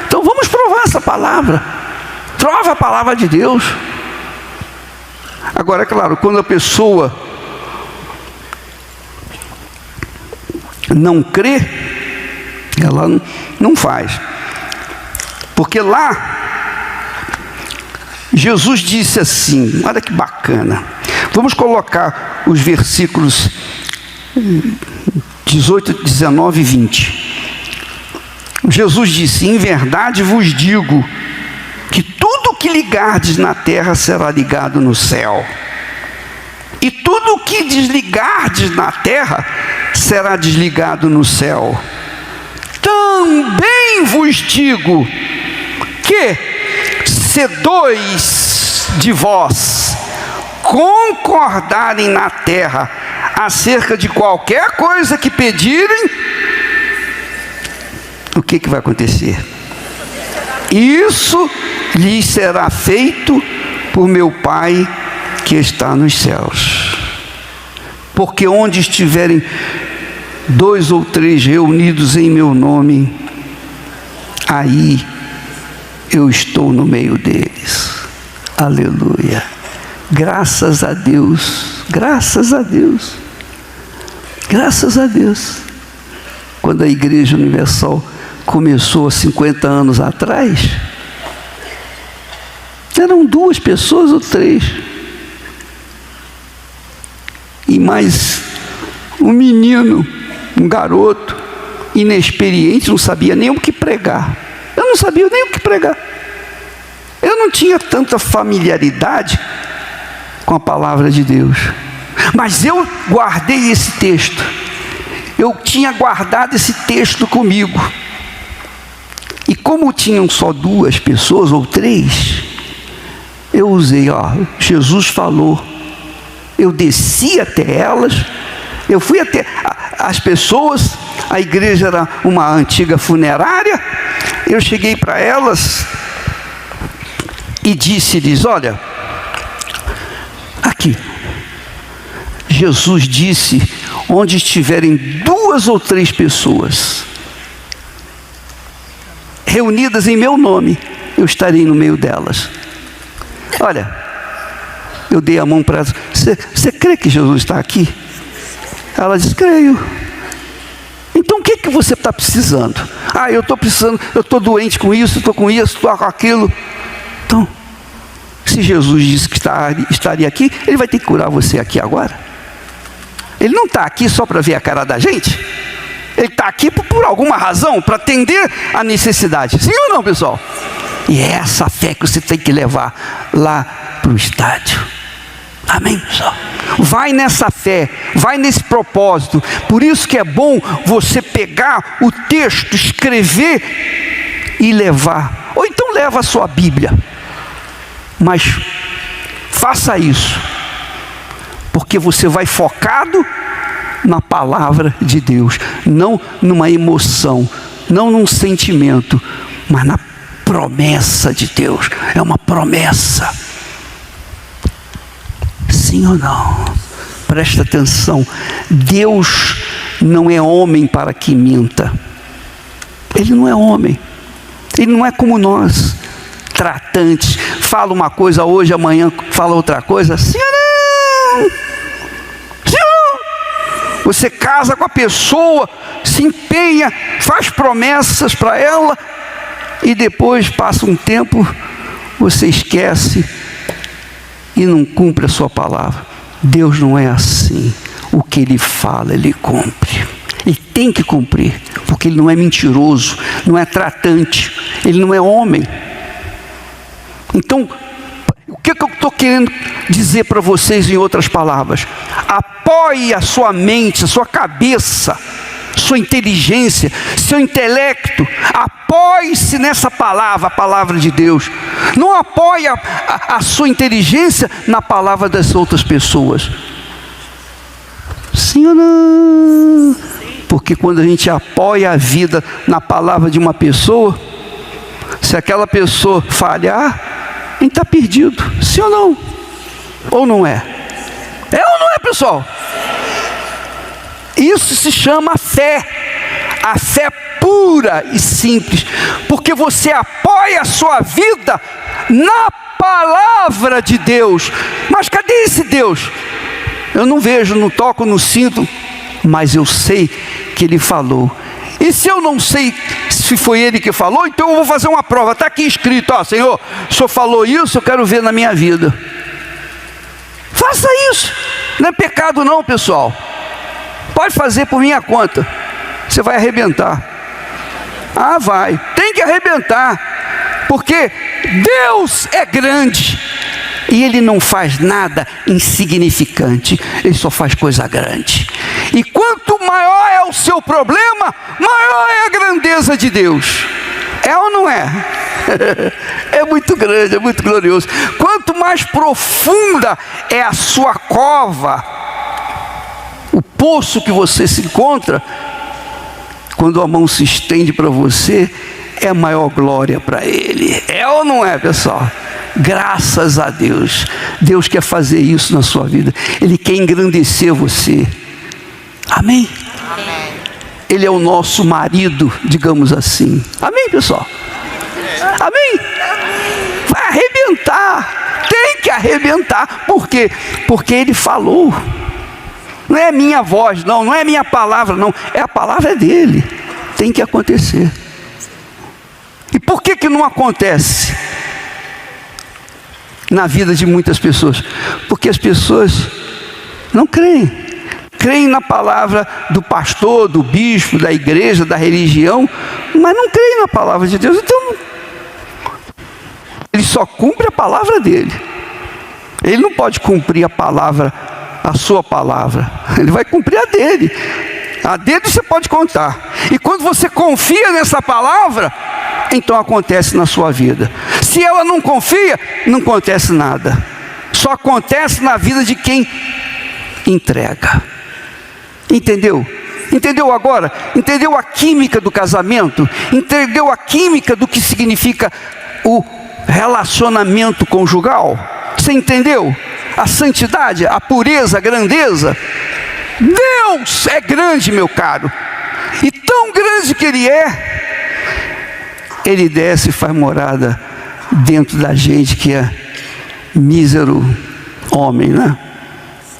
Então vamos provar essa palavra. Prova a palavra de Deus. Agora, é claro, quando a pessoa não crê, ela não faz. Porque lá Jesus disse assim, olha que bacana. Vamos colocar os versículos 18, 19 e 20. Jesus disse: em verdade vos digo que tudo que ligardes na terra será ligado no céu, e tudo que desligardes na terra será desligado no céu. Também vos digo que se dois de vós concordarem na terra acerca de qualquer coisa que pedirem, o que vai acontecer? Isso lhes será feito por meu Pai que está nos céus. Porque onde estiverem 2 ou 3 reunidos em meu nome, aí eu estou no meio deles. Aleluia. Graças a Deus, graças a Deus, graças a Deus. Quando a Igreja Universal começou há 50 anos atrás, eram 2 pessoas ou 3, e mais um menino, um garoto inexperiente, não sabia nem o que pregar. Eu não sabia nem o que pregar. Eu não tinha tanta familiaridade com a palavra de Deus, mas eu guardei esse texto. Eu tinha guardado esse texto comigo. E como tinham só 2 pessoas ou 3, eu usei, Jesus falou. Eu desci até elas, eu fui até as pessoas. A igreja era uma antiga funerária. Eu cheguei para elas e disse-lhes: olha, aqui, Jesus disse: onde estiverem 2 ou 3 pessoas reunidas em meu nome, eu estarei no meio delas. Olha, eu dei a mão para ela. Você crê que Jesus está aqui? Ela disse, creio. Então o que você está precisando? Eu estou precisando, eu estou doente com isso, estou com isso, estou com aquilo. Então, se Jesus disse que estaria aqui, Ele vai ter que curar você aqui agora. Ele não está aqui só para ver a cara da gente. Ele está aqui por alguma razão, para atender a necessidade. Sim ou não, pessoal? E é essa fé que você tem que levar lá para o estádio. Amém, pessoal? Vai nessa fé, vai nesse propósito. Por isso que é bom você pegar o texto, escrever e levar. Ou então leva a sua Bíblia. Mas faça isso, porque você vai focado na palavra de Deus, não numa emoção, não num sentimento, mas na promessa de Deus. É uma promessa. Sim ou não? Presta atenção. Deus não é homem para que minta. Ele não é homem. Ele não é como nós, tratantes. Fala uma coisa hoje, amanhã fala outra coisa. Sim ou não? Sim ou não? Você casa com a pessoa, se empenha, faz promessas para ela, e depois passa um tempo, você esquece e não cumpre a sua palavra. Deus não é assim. O que Ele fala, Ele cumpre. Ele tem que cumprir, porque Ele não é mentiroso, não é tratante, Ele não é homem. Então, o que eu estou querendo dizer para vocês em outras palavras? Apoie a sua mente, a sua cabeça, sua inteligência, seu intelecto. Apoie-se nessa palavra, a palavra de Deus. Não apoie a sua inteligência na palavra das outras pessoas. Sim ou não? Porque quando a gente apoia a vida na palavra de uma pessoa, se aquela pessoa falhar, a gente está perdido. Sim ou não? Ou não é? É ou não é, pessoal? Isso se chama fé. A fé pura e simples. Porque você apoia a sua vida na palavra de Deus. Mas cadê esse Deus? Eu não vejo, não toco, não sinto, mas eu sei que Ele falou. E se eu não sei se foi Ele que falou, então eu vou fazer uma prova. Está aqui escrito, Senhor, o Senhor falou isso, eu quero ver na minha vida. Faça isso. Não é pecado não, pessoal. Pode fazer por minha conta. Você vai arrebentar. Vai. Tem que arrebentar. Porque Deus é grande. E Ele não faz nada insignificante. Ele só faz coisa grande. E quanto maior é o seu problema, maior é a grandeza de Deus. É ou não é? É muito grande, é muito glorioso. Quanto mais profunda é a sua cova, o poço que você se encontra, quando a mão se estende para você, é a maior glória para Ele. É ou não é, pessoal? Graças a Deus. Deus quer fazer isso na sua vida. Ele quer engrandecer você. Amém? Amém. Ele é o nosso marido, digamos assim. Amém, pessoal? Amém? Vai arrebentar. Tem que arrebentar. Por quê? Porque Ele falou. Não é minha voz, não é minha palavra, não. É a palavra dele. Tem que acontecer. E por que não acontece na vida de muitas pessoas? Porque as pessoas não creem. Creem na palavra do pastor, do bispo, da igreja, da religião, mas não creem na palavra de Deus. Então, ele só cumpre a palavra dele. Ele não pode cumprir a sua palavra. Ele vai cumprir a dele. A dele você pode contar. E quando você confia nessa palavra, então acontece na sua vida. Se ela não confia, não acontece nada. Só acontece na vida de quem entrega. Entendeu? Entendeu agora? Entendeu a química do casamento? Entendeu a química do que significa o relacionamento conjugal? Você entendeu? A santidade, a pureza, a grandeza. Deus é grande, meu caro. E tão grande que Ele é, Ele desce e faz morada dentro da gente que é mísero homem, né?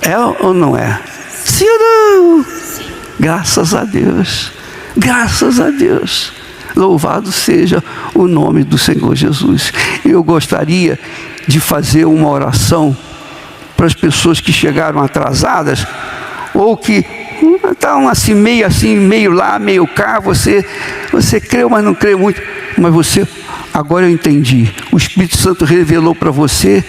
É ou não é? Sim ou não? Graças a Deus. Graças a Deus. Louvado seja o nome do Senhor Jesus. Eu gostaria de fazer uma oração para as pessoas que chegaram atrasadas, ou que estão assim, meio lá, meio cá. Você creu, mas não creu muito. Mas agora eu entendi. O Espírito Santo revelou para você,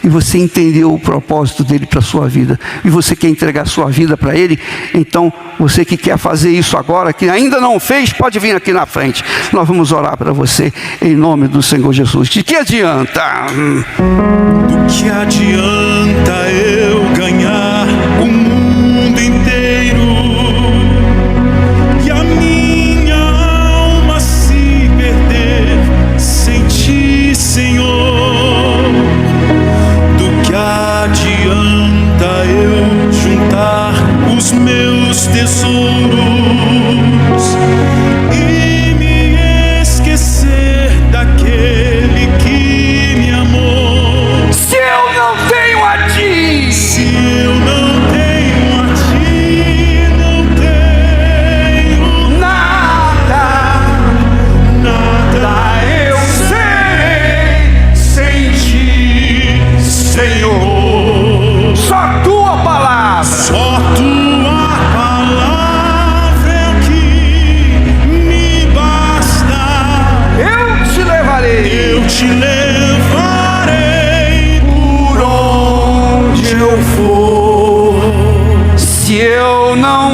e você entendeu o propósito dele para a sua vida, e você quer entregar a sua vida para ele. Então, você que quer fazer isso agora, que ainda não fez, pode vir aqui na frente. Nós vamos orar para você, em nome do Senhor Jesus. De que adianta? Do que adianta eu ganhar o mundo inteiro e a minha alma se perder sem ti, Senhor? Adianta eu juntar os meus tesouros e me esquecer daquele que me amou. Se eu não tenho a ti, se eu não tenho a ti, não tenho nada eu serei sem ti, Senhor. só tua palavra, Só tua palavra é o que me basta. eu te levarei. Eu te levarei por onde eu for. Se eu não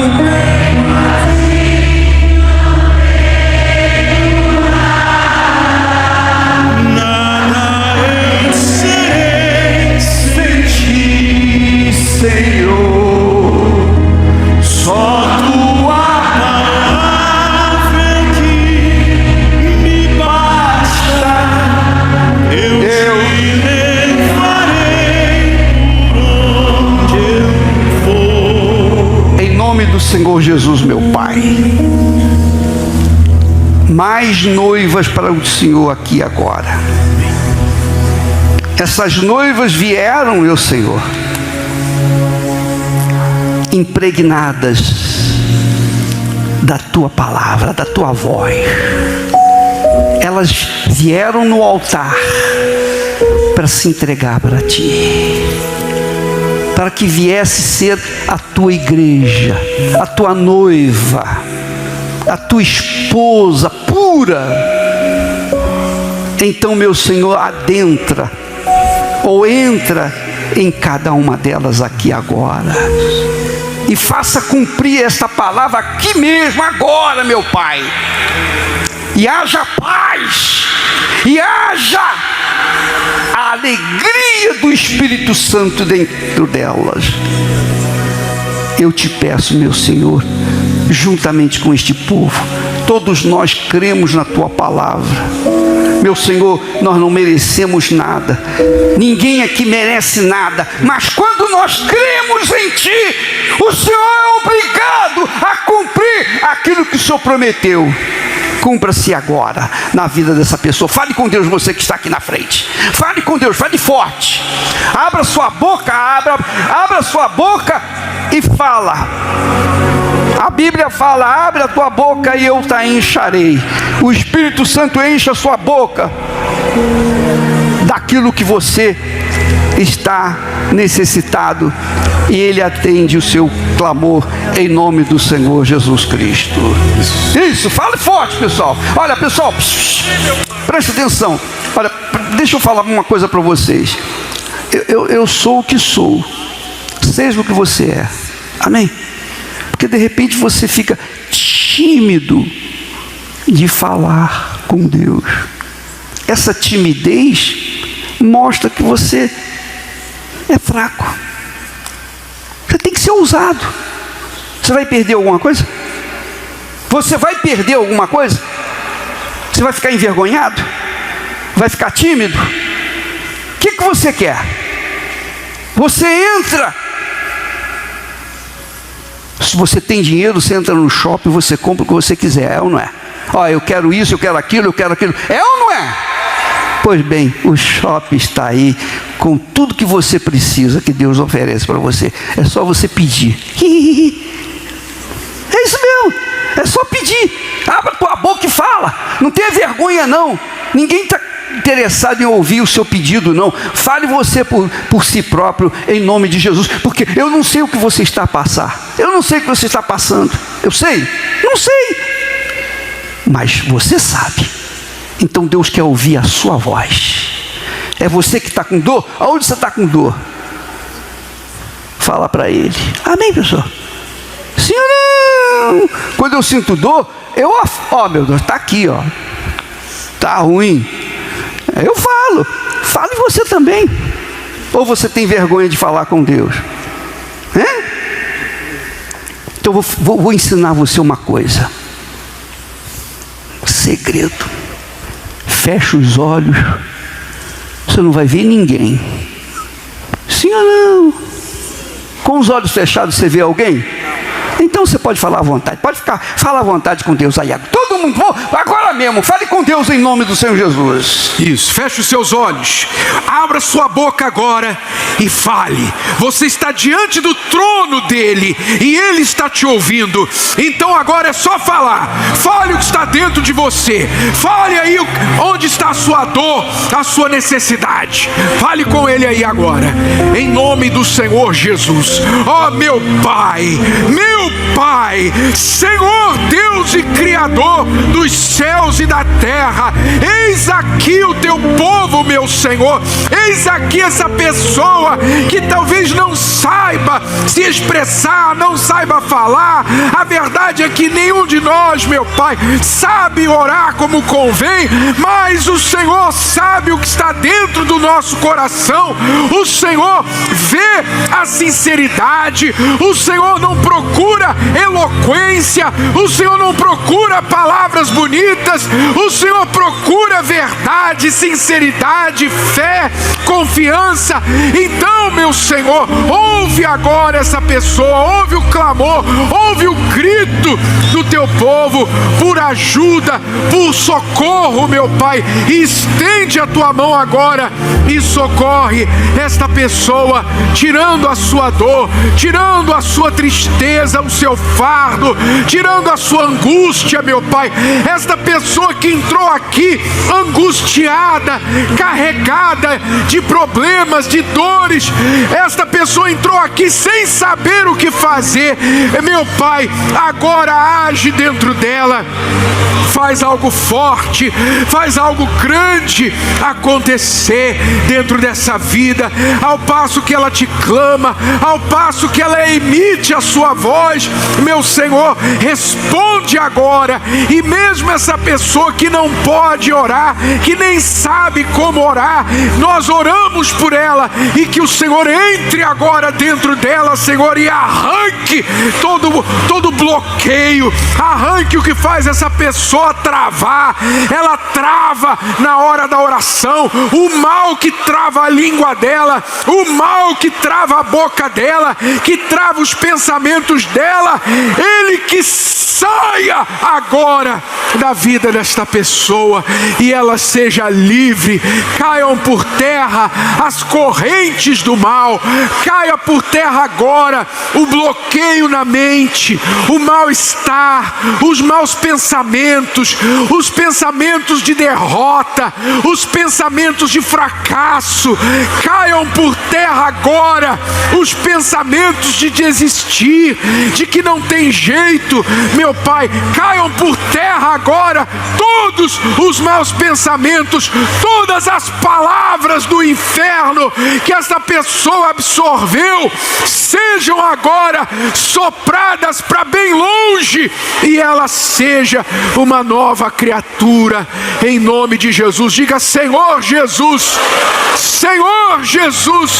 Nada eu serei sem ti, Senhor, só tua palavra é o que me basta. Eu te levarei por onde eu for. em nome do Senhor Jesus, meu Pai, mais noivas para o Senhor aqui agora. Essas noivas vieram, meu Senhor, impregnadas da tua palavra, da tua voz. Elas vieram no altar para se entregar para ti, para que viesse ser a tua igreja, a tua noiva, a tua esposa pura. Então, meu Senhor, adentra ou entra em cada uma delas aqui agora, e faça cumprir esta palavra aqui mesmo agora, meu Pai. E haja paz, e haja a alegria do Espírito Santo dentro delas. Eu te peço, meu Senhor, juntamente com este povo, todos nós cremos na tua palavra. Meu Senhor, nós não merecemos nada, ninguém aqui merece nada, mas quando nós cremos em ti, o Senhor é obrigado a cumprir aquilo que o Senhor prometeu. Cumpra-se agora na vida dessa pessoa. Fale com Deus, você que está aqui na frente. Fale com Deus, fale forte. Abra sua boca, abra sua boca e fala. A Bíblia fala: abre a tua boca e eu te encharei. O Espírito Santo enche a sua boca daquilo que você está necessitado, e Ele atende o seu clamor em nome do Senhor Jesus Cristo. Isso, fale forte, pessoal. Olha, pessoal, preste atenção. Olha, deixa eu falar uma coisa para vocês. Eu sou o que sou, seja o que você é. Amém? Porque de repente você fica tímido de falar com Deus. Essa timidez mostra que você é fraco. Você tem que ser ousado. Você vai perder alguma coisa? Você vai perder alguma coisa? Você vai ficar envergonhado? Vai ficar tímido? O que você quer? Você entra. Se você tem dinheiro, você entra no shopping, você compra o que você quiser, é ou não é? Ó, eu quero isso, eu quero aquilo, eu quero aquilo. É ou não é? Pois bem, o shopping está aí com tudo que você precisa, que Deus oferece para você. É só você pedir. É isso mesmo. É só pedir. Abra tua boca e fala. Não tenha vergonha não. Ninguém está interessado em ouvir o seu pedido não. Fale você por si próprio, em nome de Jesus. Porque eu não sei o que você está a passar. Eu não sei o que você está passando. Eu sei? Não sei. Mas você sabe. Então Deus quer ouvir a sua voz. É você que está com dor? Aonde você está com dor? Fala para Ele. Amém, pessoal? Sim ou não? Quando eu sinto dor, meu Deus, está aqui, ó. Está ruim. Eu falo. Fale você também. Ou você tem vergonha de falar com Deus? Então vou ensinar você uma coisa. Segredo. Fecha os olhos. Você não vai ver ninguém. Sim ou não? Com os olhos fechados você vê alguém? Então você pode falar à vontade. Pode falar à vontade com Deus aí. Todo mundo, agora mesmo, fale com Deus em nome do Senhor Jesus. Isso, feche os seus olhos. Abra sua boca agora e fale. Você está diante do trono dele e ele está te ouvindo. Então agora é só falar. Fale o que está dentro de você. Fale aí onde está a sua dor, a sua necessidade. Fale com ele aí agora, em nome do Senhor Jesus. Ó meu Pai, Senhor Deus e Criador dos céus e da terra, eis aqui o teu povo, meu Senhor. Eis aqui essa pessoa que talvez não saiba se expressar, não saiba falar. A verdade é que nenhum de nós, meu Pai, sabe orar como convém, mas o Senhor sabe o que está dentro do nosso coração. O Senhor vê a sinceridade. O Senhor não procura eloquência, o Senhor não procura palavras bonitas, o Senhor procura verdade, sinceridade, fé, confiança. Então, meu Senhor, ouve agora essa pessoa, ouve o clamor, ouve o grito do teu povo por ajuda, por socorro, meu Pai, e estende a tua mão agora e socorre esta pessoa, tirando a sua dor, tirando a sua tristeza, o seu fardo, tirando a sua angústia, meu Pai. Esta pessoa que entrou aqui angustiada, carregada de problemas, de dores, esta pessoa entrou aqui sem saber o que fazer. Meu Pai, agora age dentro dela, faz algo forte, faz algo grande acontecer dentro dessa vida, ao passo que ela te clama, ao passo que ela emite a sua voz. Meu Senhor, responde agora. E mesmo essa pessoa que não pode orar, que nem sabe como orar, nós oramos por ela, e que o Senhor entre agora dentro dela, Senhor, e arranque todo bloqueio, arranque o que faz essa pessoa travar. Ela trava na hora da oração, o mal que trava a língua dela, o mal que trava a boca dela, que trava os pensamentos dela, ele que saia agora da vida desta pessoa e ela seja livre. Caiam por terra as correntes do mal, caia por terra agora o bloqueio na mente, o mal-estar, os maus pensamentos, os pensamentos de derrota, os pensamentos de fracasso. Caiam por terra agora os pensamentos de desistir, de que não tem jeito, meu Pai. Caiam por terra agora todos os maus pensamentos, todas as palavras do inferno que essa pessoa absorveu, sejam agora sopradas para bem longe e ela seja uma nova criatura, em nome de Jesus. Diga: Senhor Jesus, Senhor Jesus,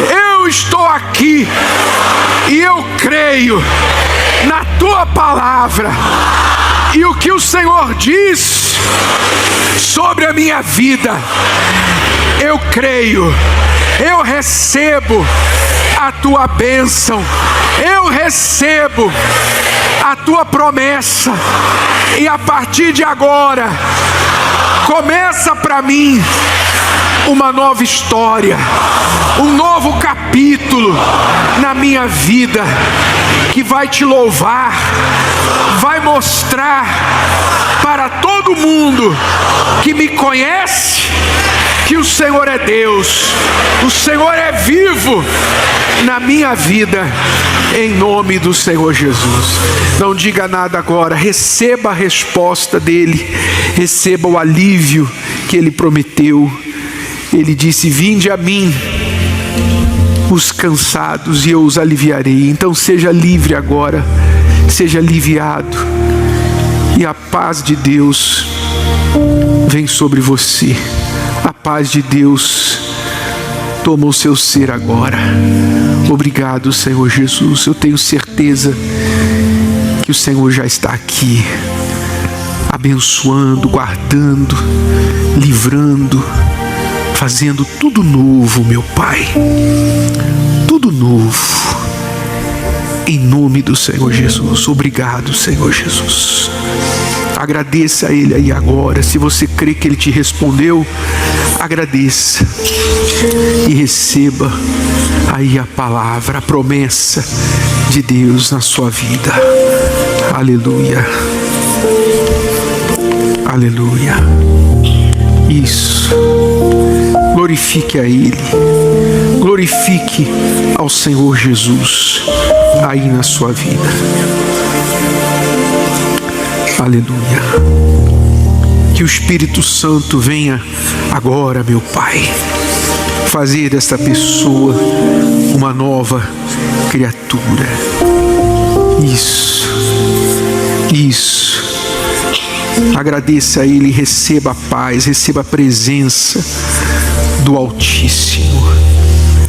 eu estou aqui e eu creio na tua palavra, e o que o Senhor diz sobre a minha vida, eu creio, eu recebo a tua bênção, eu recebo a tua promessa. E a partir de agora, começa para mim uma nova história, um novo capítulo na minha vida, que vai te louvar, vai mostrar para todo mundo que me conhece que o Senhor é Deus, o Senhor é vivo na minha vida, em nome do Senhor Jesus. Não diga nada agora, receba a resposta dele, receba o alívio que ele prometeu. Ele disse: vinde a mim os cansados e eu os aliviarei. Então seja livre agora, seja aliviado, e a paz de Deus vem sobre você. A paz de Deus toma o seu ser agora. Obrigado, Senhor Jesus. Eu tenho certeza que o Senhor já está aqui, abençoando, guardando, livrando, fazendo tudo novo, meu Pai. Tudo novo. Em nome do Senhor Jesus. Obrigado, Senhor Jesus. Agradeça a Ele aí agora. Se você crê que Ele te respondeu, agradeça e receba aí a palavra, a promessa de Deus na sua vida. Aleluia. Aleluia. Isso. Glorifique a Ele. Glorifique ao Senhor Jesus aí na sua vida. Aleluia. Que o Espírito Santo venha agora, meu Pai, fazer desta pessoa uma nova criatura. Isso. Isso. Agradeça a Ele, receba a paz, receba a presença do Altíssimo,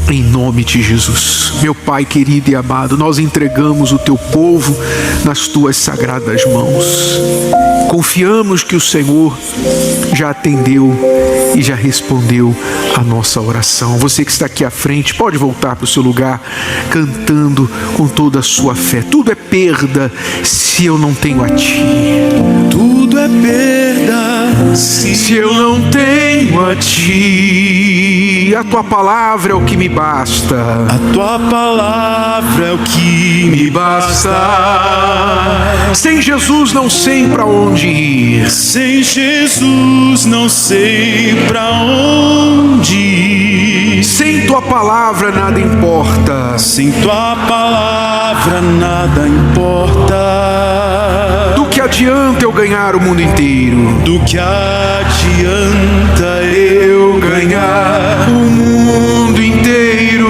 em nome de Jesus. Meu Pai querido e amado, nós entregamos o Teu povo nas Tuas sagradas mãos. Confiamos que o Senhor já atendeu e já respondeu a nossa oração. Você que está aqui à frente, pode voltar para o seu lugar, cantando com toda a sua fé. Tudo é perda se eu não tenho a Ti. Tudo é perda Se eu não tenho a Ti. A Tua palavra é o que me basta. A Tua palavra é o que me basta. Sem Jesus não sei para onde ir. Sem Jesus não sei pra onde ir. Sem Tua palavra nada importa. Sem Tua palavra nada importa. Do que adianta eu ganhar o mundo inteiro? Do que adianta eu ganhar o mundo inteiro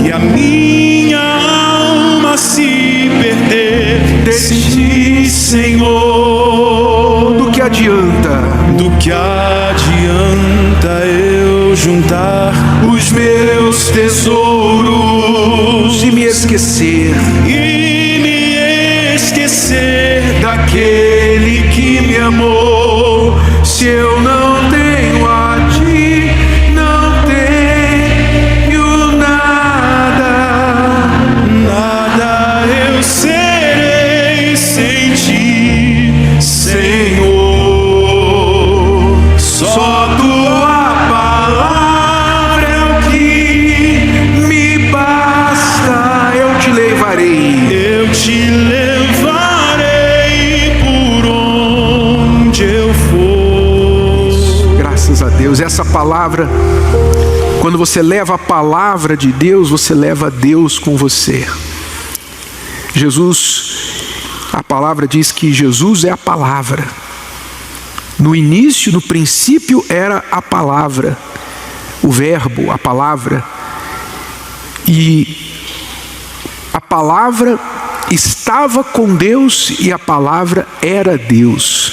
e a minha alma se perder sem Ti, Senhor? Do que adianta? Do que adianta eu juntar os meus tesouros e me esquecer daquele que me amou? Se eu não tenho a Ti, não tenho nada. Nada eu serei sem Ti, Senhor. Só Tua palavra é o que me basta. Eu te levarei. Eu te levarei por onde eu for. Graças a Deus. Essa palavra, quando você leva a palavra de Deus, você leva Deus com você. Jesus, a palavra diz que Jesus é a palavra. No início, no princípio, era a palavra, o verbo, a palavra. E a palavra estava com Deus e a palavra era Deus.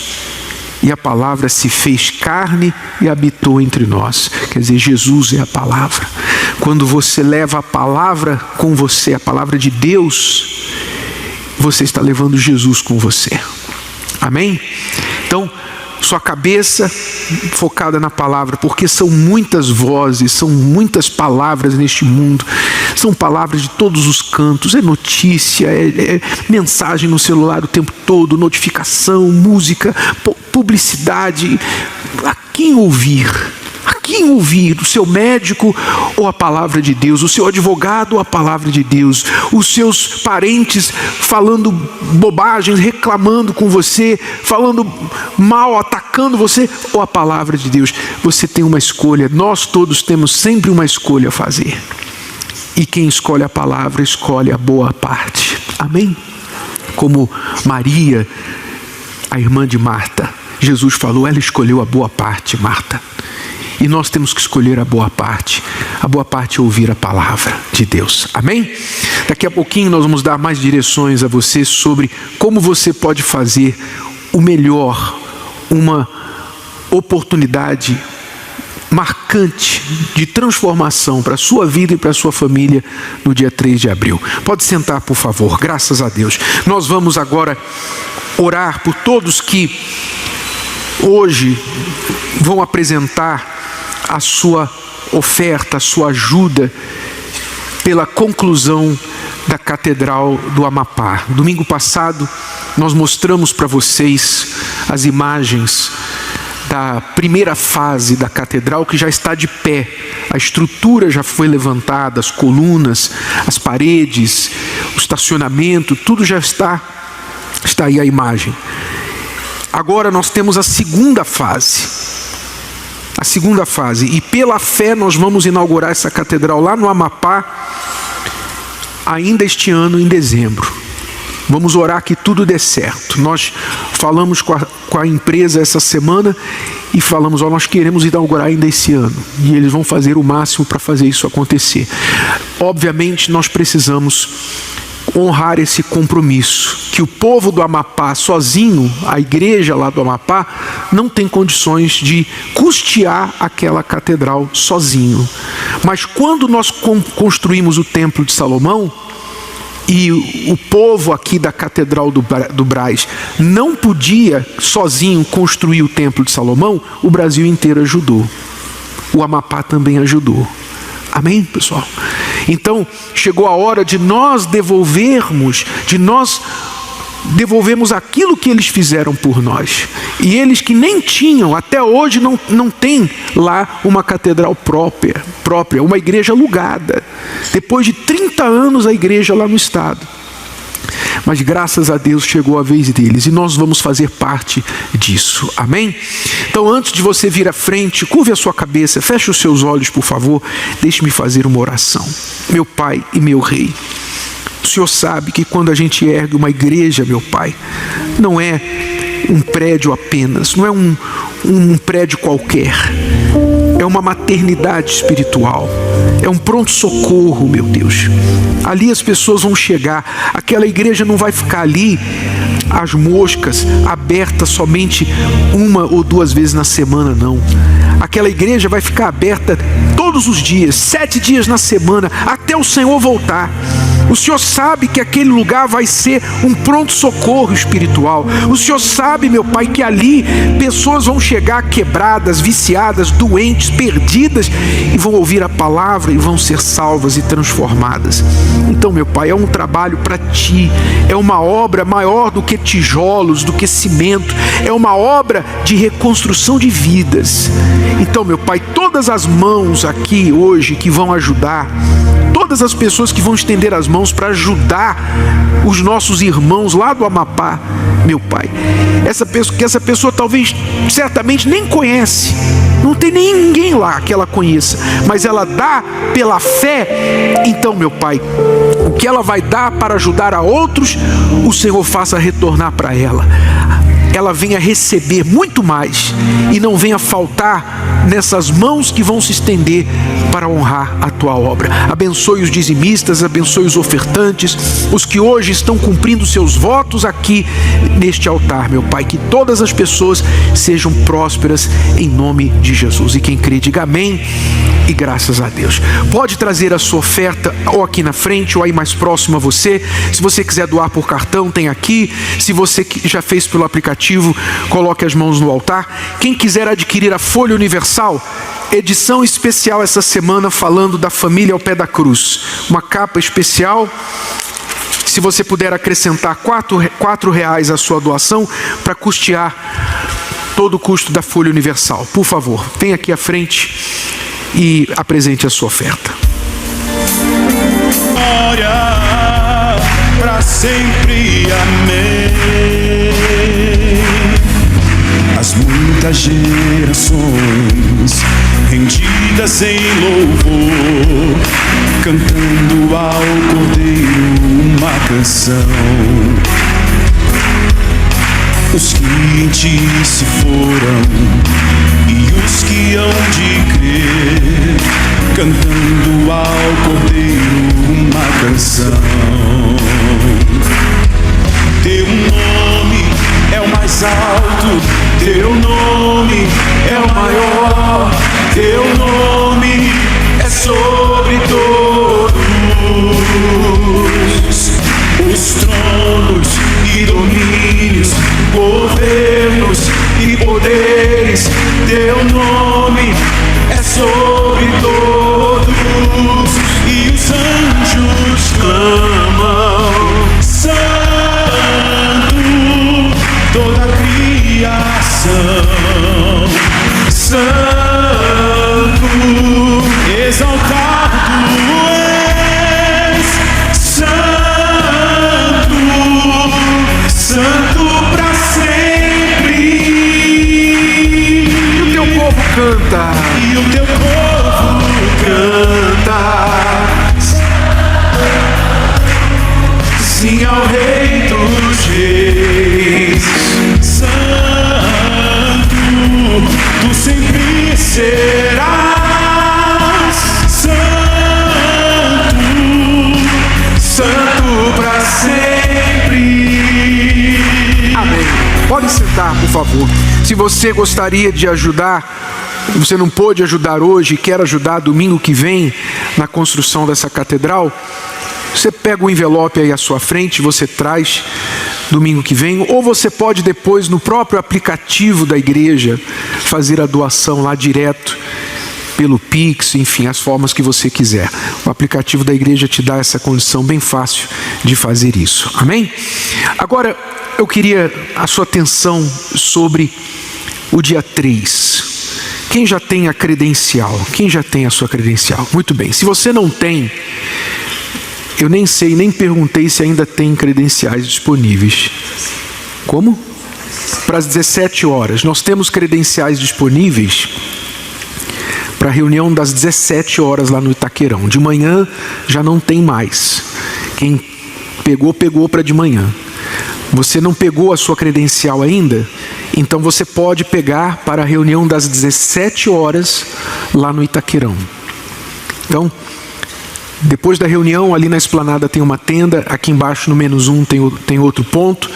E a palavra se fez carne e habitou entre nós. Quer dizer, Jesus é a palavra. Quando você leva a palavra com você, a palavra de Deus, você está levando Jesus com você. Amém? Então, sua cabeça focada na palavra, porque são muitas vozes, são muitas palavras neste mundo, são palavras de todos os cantos, é notícia, é mensagem no celular o tempo todo, notificação, música, publicidade. A quem ouvir? A quem ouvir? O seu médico ou a palavra de Deus? O seu advogado ou a palavra de Deus? Os seus parentes falando bobagens, reclamando com você, falando mal, atacando você, ou a palavra de Deus? Você tem uma escolha. Nós todos temos sempre uma escolha a fazer. E quem escolhe a palavra, escolhe a boa parte. Amém? Como Maria, a irmã de Marta, Jesus falou, ela escolheu a boa parte, Marta. E nós temos que escolher a boa parte. A boa parte é ouvir a palavra de Deus. Amém? Daqui a pouquinho nós vamos dar mais direções a você sobre como você pode fazer o melhor, uma oportunidade marcante de transformação para a sua vida e para a sua família no dia 3 de abril. Pode sentar, por favor. Graças a Deus. Nós vamos agora orar por todos que hoje vão apresentar a sua oferta, a sua ajuda pela conclusão da Catedral do Amapá. Domingo passado nós mostramos para vocês as imagens da primeira fase da catedral, que já está de pé. A estrutura já foi levantada, as colunas, as paredes, o estacionamento, tudo já está aí a imagem. Agora nós temos a segunda fase. A segunda fase, e pela fé nós vamos inaugurar essa catedral lá no Amapá, ainda este ano, em dezembro. Vamos orar que tudo dê certo. Nós falamos com a empresa essa semana e falamos, nós queremos inaugurar ainda esse ano. E eles vão fazer o máximo para fazer isso acontecer. Obviamente nós precisamos honrar esse compromisso, que o povo do Amapá sozinho, a igreja lá do Amapá, não tem condições de custear aquela catedral sozinho. Mas quando nós construímos o Templo de Salomão, e o povo aqui da Catedral do Brás não podia sozinho construir o Templo de Salomão, o Brasil inteiro ajudou. O Amapá também ajudou. Amém, pessoal? Então, chegou a hora de nós devolvermos aquilo que eles fizeram por nós. E eles que nem tinham, até hoje não tem lá uma catedral própria, uma igreja alugada. Depois de 30 anos a igreja lá no estado. Mas graças a Deus chegou a vez deles e nós vamos fazer parte disso. Amém? Então, antes de você vir à frente, curve a sua cabeça, feche os seus olhos, por favor. Deixe-me fazer uma oração. Meu Pai e meu Rei, o Senhor sabe que quando a gente ergue uma igreja, meu Pai, não é um prédio apenas, não é um prédio qualquer. É uma maternidade espiritual. É um pronto-socorro, meu Deus. Ali as pessoas vão chegar. Aquela igreja não vai ficar ali, as moscas, aberta somente 1 ou 2 vezes na semana, não. Aquela igreja vai ficar aberta todos os dias, 7 dias na semana, até o Senhor voltar. O Senhor sabe que aquele lugar vai ser um pronto-socorro espiritual. O Senhor sabe, meu Pai, que ali pessoas vão chegar quebradas, viciadas, doentes, perdidas, e vão ouvir a palavra e vão ser salvas e transformadas. Então, meu Pai, é um trabalho para Ti, é uma obra maior do que tijolos, do que cimento, é uma obra de reconstrução de vidas. Então, meu Pai, todas as mãos aqui hoje que vão ajudar, todas as pessoas que vão estender as mãos para ajudar os nossos irmãos lá do Amapá, meu Pai, essa pessoa talvez, certamente nem conhece, não tem nem ninguém lá que ela conheça, mas ela dá pela fé. Então, meu Pai, o que ela vai dar para ajudar a outros, o Senhor faça retornar para ela. Ela venha receber muito mais e não venha faltar nessas mãos que vão se estender para honrar a tua obra. Abençoe os dizimistas, abençoe os ofertantes, os que hoje estão cumprindo seus votos aqui neste altar, meu Pai. Que todas as pessoas sejam prósperas em nome de Jesus. E quem crê, diga amém e graças a Deus. Pode trazer a sua oferta ou aqui na frente ou aí mais próximo a você. Se você quiser doar por cartão, tem aqui. Se você já fez pelo aplicativo, coloque as mãos no altar. Quem quiser adquirir a Folha Universal, edição especial essa semana falando da família ao pé da cruz, uma capa especial. Se você puder acrescentar R$4 à sua doação para custear todo o custo da Folha Universal, por favor, venha aqui à frente e apresente a sua oferta. Glória para sempre, amém. As muitas gerações rendidas em louvor, cantando ao Cordeiro uma canção. Os que em ti se foram e os que hão de crer, cantando ao Cordeiro uma canção. Teu nome é o mais alto, teu nome é o maior, teu nome é sobre todos os tronos e domínios, governos e poderes. Teu nome é sobre todos e os anjos clamam: Santo, toda a criação, Santo, exaltado és, Santo, Santo para sempre. E o teu povo canta, E o teu povo canta, sim ao Rei dos Reis. Santo, tu sempre serás. Santo, santo para sempre. Amém. Pode sentar, por favor. Se você gostaria de ajudar, você não pôde ajudar hoje e quer ajudar domingo que vem na construção dessa catedral, você pega o envelope aí à sua frente, você traz domingo que vem, ou você pode depois no próprio aplicativo da igreja fazer a doação lá direto pelo Pix, enfim, as formas que você quiser. O aplicativo da igreja te dá essa condição bem fácil de fazer isso. Amém? Agora, eu queria a sua atenção sobre o dia 3. Quem já tem a credencial? Quem já tem a sua credencial? Muito bem. Se você não tem, eu nem sei, nem perguntei se ainda tem credenciais disponíveis. Como? Para as 17 horas. Nós temos credenciais disponíveis para a reunião das 17 horas lá no Itaquerão. De manhã já não tem mais. Quem pegou, pegou para de manhã. Você não pegou a sua credencial ainda? Então você pode pegar para a reunião das 17 horas lá no Itaquerão. Então, depois da reunião, ali na esplanada tem uma tenda, aqui embaixo no -1 tem outro ponto.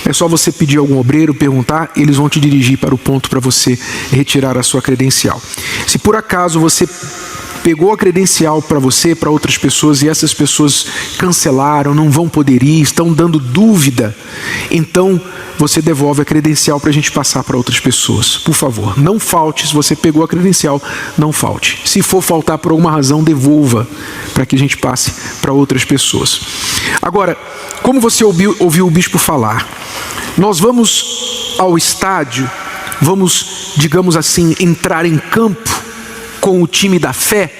É só você pedir a algum obreiro, perguntar, eles vão te dirigir para o ponto para você retirar a sua credencial. Se por acaso você pegou a credencial para você, para outras pessoas, e essas pessoas cancelaram, não vão poder ir, estão dando dúvida, então você devolve a credencial para a gente passar para outras pessoas. Por favor, não falte. Se você pegou a credencial, não falte. Se for faltar por alguma razão, devolva para que a gente passe para outras pessoas. Agora, como você ouviu o bispo falar, nós vamos ao estádio, vamos, digamos assim, entrar em campo com o time da fé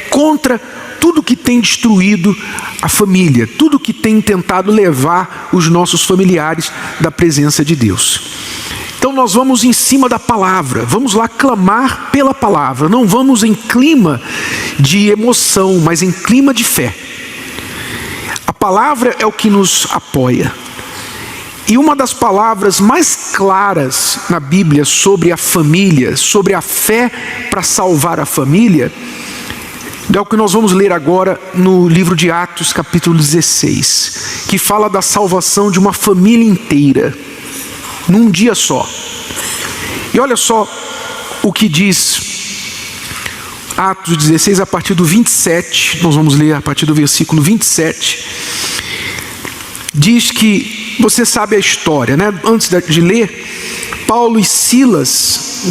contra tudo que tem destruído a família, tudo que tem tentado levar os nossos familiares da presença de Deus. Então nós vamos em cima da palavra, vamos lá clamar pela palavra, não vamos em clima de emoção, mas em clima de fé. A palavra é o que nos apoia. E uma das palavras mais claras na Bíblia sobre a família, sobre a fé para salvar a família, É o que nós vamos ler agora no livro de Atos, capítulo 16, que fala da salvação de uma família inteira, num dia só. E olha só o que diz Atos 16, a partir do 27, nós vamos ler a partir do versículo 27. Diz que, você sabe a história, né? Antes de ler, Paulo e Silas,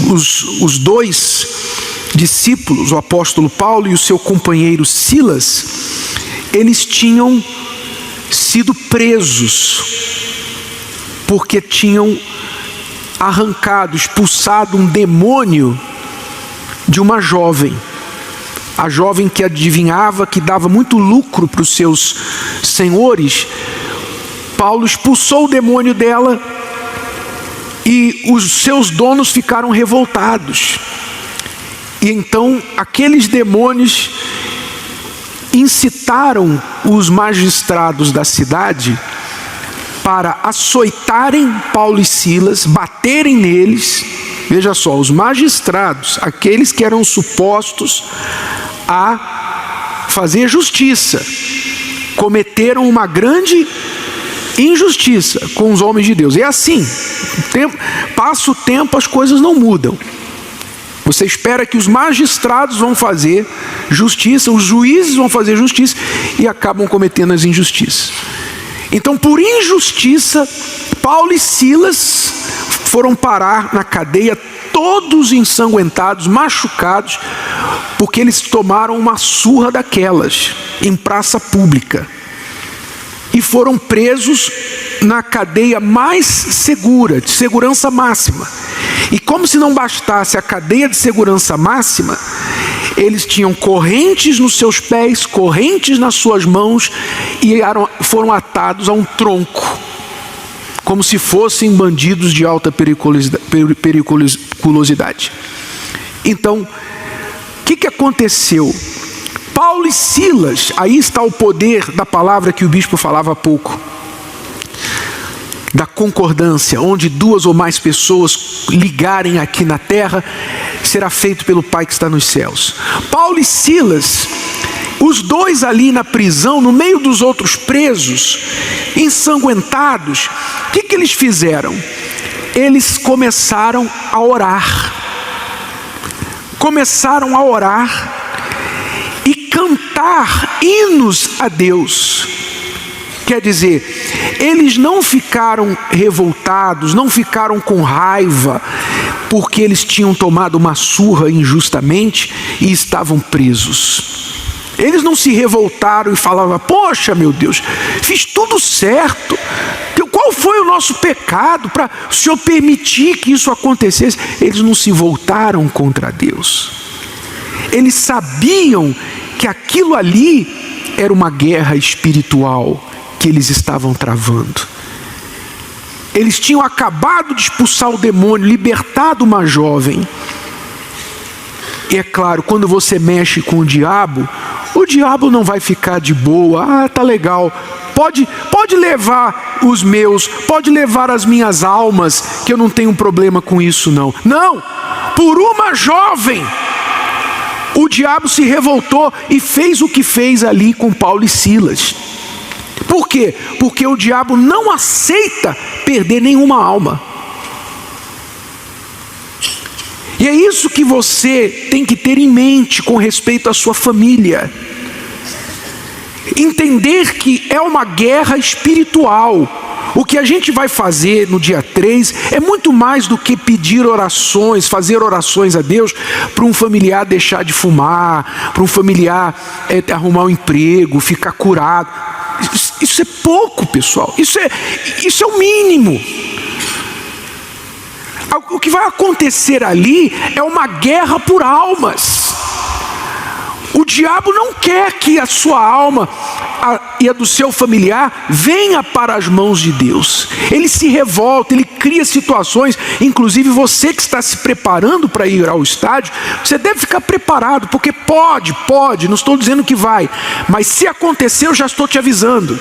os dois discípulos, o apóstolo Paulo e o seu companheiro Silas, eles tinham sido presos, porque tinham arrancado, expulsado um demônio de uma jovem. A jovem que adivinhava, que dava muito lucro para os seus senhores. Paulo expulsou o demônio dela e os seus donos ficaram revoltados. E então aqueles demônios incitaram os magistrados da cidade para açoitarem Paulo e Silas, baterem neles. Veja só, os magistrados, aqueles que eram supostos a fazer justiça, cometeram uma grande injustiça com os homens de Deus. E é assim, passa o tempo, as coisas não mudam. Você espera que os magistrados vão fazer justiça, os juízes vão fazer justiça e acabam cometendo as injustiças. Então, por injustiça, Paulo e Silas foram parar na cadeia, todos ensanguentados, machucados, porque eles tomaram uma surra daquelas em praça pública e foram presos na cadeia mais segura, de segurança máxima. E como se não bastasse a cadeia de segurança máxima, eles tinham correntes nos seus pés, correntes nas suas mãos e foram atados a um tronco, como se fossem bandidos de alta periculosidade. Então, o que aconteceu? Paulo e Silas, aí está o poder da palavra que o bispo falava há pouco, da concordância, onde duas ou mais pessoas ligarem aqui na terra, será feito pelo Pai que está nos céus. Paulo e Silas, os dois ali na prisão, no meio dos outros presos, ensanguentados, o que eles fizeram? Eles começaram a orar. Começaram a orar e cantar hinos a Deus. Quer dizer, eles não ficaram revoltados, não ficaram com raiva, porque eles tinham tomado uma surra injustamente e estavam presos. Eles não se revoltaram e falavam: poxa, meu Deus, fiz tudo certo. Qual foi o nosso pecado para o Senhor permitir que isso acontecesse? Eles não se voltaram contra Deus. Eles sabiam que aquilo ali era uma guerra espiritual que eles estavam travando. Eles tinham acabado de expulsar o demônio, libertado uma jovem. E é claro, quando você mexe com o diabo não vai ficar de boa. Tá legal, pode levar os meus, pode levar as minhas almas, que eu não tenho problema com isso não. Não, por uma jovem, o diabo se revoltou e fez o que fez ali com Paulo e Silas. Por quê? Porque o diabo não aceita perder nenhuma alma. E é isso que você tem que ter em mente com respeito à sua família. Entender que é uma guerra espiritual. O que a gente vai fazer no dia 3 é muito mais do que pedir orações, fazer orações a Deus para um familiar deixar de fumar, para um familiar arrumar um emprego, ficar curado. Isso é pouco, pessoal. Isso é o mínimo. O que vai acontecer ali é uma guerra por almas. O diabo não quer que a sua alma e a do seu familiar venha para as mãos de Deus. Ele se revolta, ele cria situações. Inclusive você que está se preparando para ir ao estádio, você deve ficar preparado, porque pode, não estou dizendo que vai, mas se acontecer eu já estou te avisando.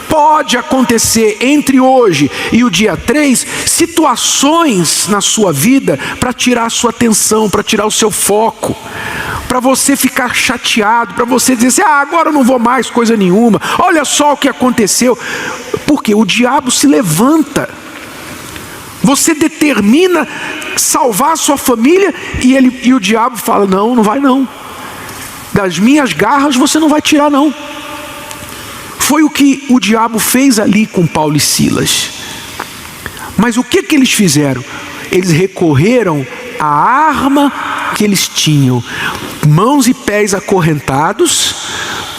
Pode acontecer entre hoje e o dia 3 situações na sua vida para tirar a sua atenção, para tirar o seu foco. para você ficar chateado, para você dizer assim, agora eu não vou mais coisa nenhuma, olha só o que aconteceu. Porque o diabo se levanta. Você determina salvar a sua família e o diabo fala, não vai não. Das minhas garras você não vai tirar não. Foi o que o diabo fez ali com Paulo e Silas. Mas o que eles fizeram? Eles recorreram à arma que eles tinham. Mãos e pés acorrentados,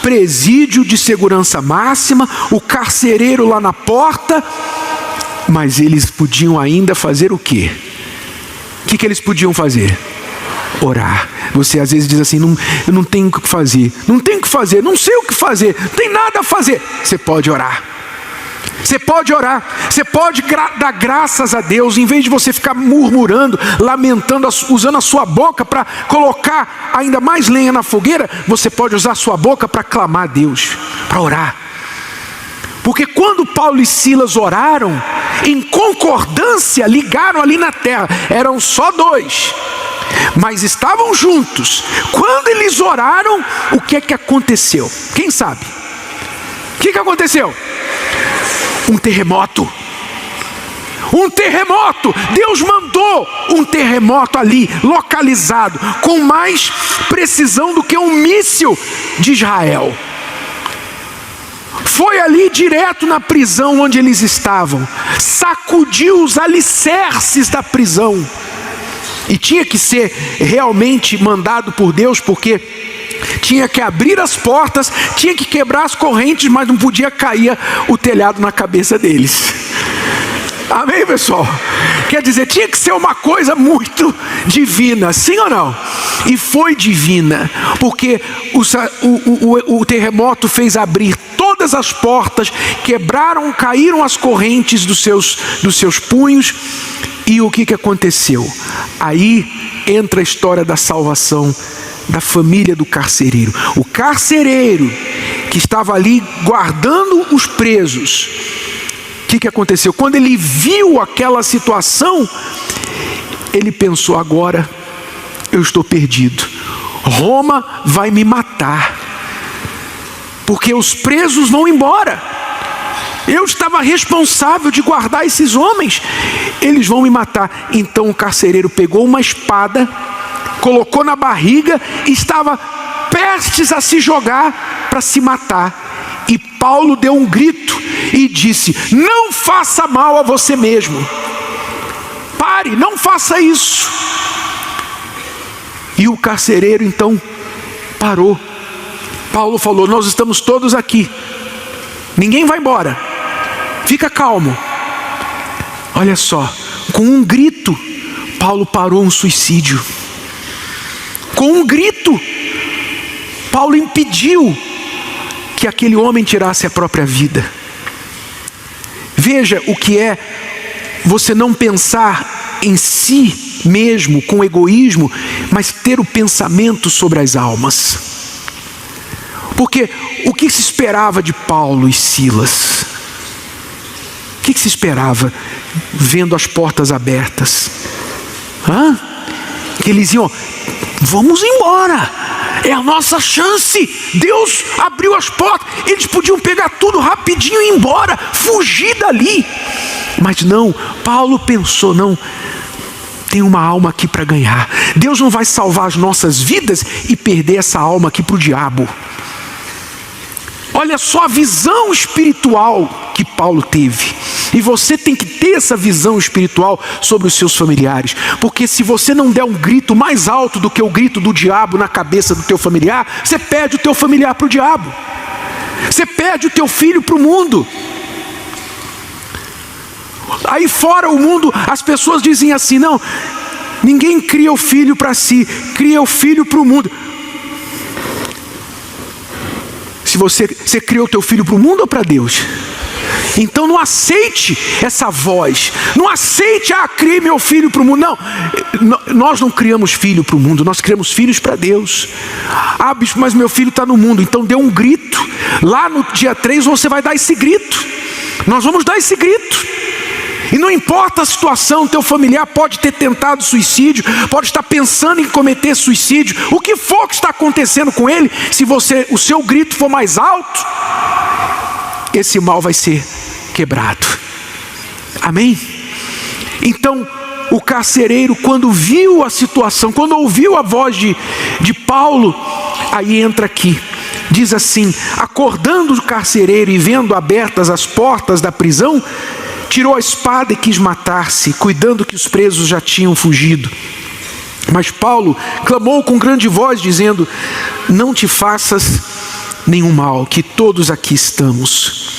presídio de segurança máxima, o carcereiro lá na porta. Mas eles podiam ainda fazer o quê? O que eles podiam fazer? Orar. Você às vezes diz assim, eu não tenho o que fazer, não sei o que fazer, não tem nada a fazer. Você pode orar. Você pode orar, você pode dar graças a Deus, em vez de você ficar murmurando, lamentando, usando a sua boca para colocar ainda mais lenha na fogueira. Você pode usar a sua boca para clamar a Deus, para orar. Porque quando Paulo e Silas oraram, em concordância, ligaram ali na terra, eram só 2, mas estavam juntos. Quando eles oraram, o que é que aconteceu? Quem sabe? O que aconteceu? Um terremoto. Deus mandou um terremoto ali, localizado, com mais precisão do que um míssil de Israel. Foi ali direto na prisão onde eles estavam, sacudiu os alicerces da prisão. E tinha que ser realmente mandado por Deus, porque tinha que abrir as portas, tinha que quebrar as correntes, mas não podia cair o telhado na cabeça deles. Amém, pessoal? Quer dizer, tinha que ser uma coisa muito divina, sim ou não? E foi divina, porque o terremoto fez abrir todas as portas, caíram as correntes dos seus punhos. E o que aconteceu? Aí entra a história da salvação da família do carcereiro. O carcereiro que estava ali guardando os presos, o que aconteceu? Quando ele viu aquela situação, ele pensou, agora eu estou perdido. Roma vai me matar, porque os presos vão embora. Eu estava responsável de guardar esses homens, eles vão me matar. Então o carcereiro pegou uma espada, colocou na barriga e estava prestes a se jogar para se matar. E Paulo deu um grito e disse, não faça mal a você mesmo. Pare, não faça isso. E o carcereiro então parou. Paulo falou, nós estamos todos aqui, ninguém vai embora, fica calmo. Olha só, com um grito, Paulo parou um suicídio. Com um grito, Paulo impediu que aquele homem tirasse a própria vida. Veja o que é você não pensar em si mesmo com egoísmo, mas ter o pensamento sobre as almas. Porque o que se esperava de Paulo e Silas? O que se esperava vendo as portas abertas? Que eles iam, vamos embora, é a nossa chance, Deus abriu as portas. Eles podiam pegar tudo rapidinho e ir embora, fugir dali. Mas não, Paulo pensou, não, tem uma alma aqui para ganhar. Deus não vai salvar as nossas vidas e perder essa alma aqui para o diabo. Olha só a visão espiritual que Paulo teve. E você tem que ter essa visão espiritual sobre os seus familiares. Porque se você não der um grito mais alto do que o grito do diabo na cabeça do teu familiar, você perde o teu familiar para o diabo. Você perde o teu filho para o mundo. Aí fora o mundo, as pessoas dizem assim, não, ninguém cria o filho para si, cria o filho para o mundo. Se você criou o teu filho para o mundo ou para Deus? Então não aceite essa voz, não aceite, criei meu filho para o mundo. Não, nós não criamos filho para o mundo, nós criamos filhos para Deus. Bicho, mas meu filho está no mundo, então dê um grito. Lá no dia 3 você vai dar esse grito, nós vamos dar esse grito. E não importa a situação, teu familiar pode ter tentado suicídio, pode estar pensando em cometer suicídio, o que for que está acontecendo com ele, se o seu grito for mais alto, esse mal vai ser quebrado. Amém? Então, o carcereiro, quando viu a situação, quando ouviu a voz de Paulo, aí entra aqui. Diz assim: acordando o carcereiro e vendo abertas as portas da prisão, tirou a espada e quis matar-se, cuidando que os presos já tinham fugido. Mas Paulo clamou com grande voz, dizendo: não te faças nenhum mal, que todos aqui estamos.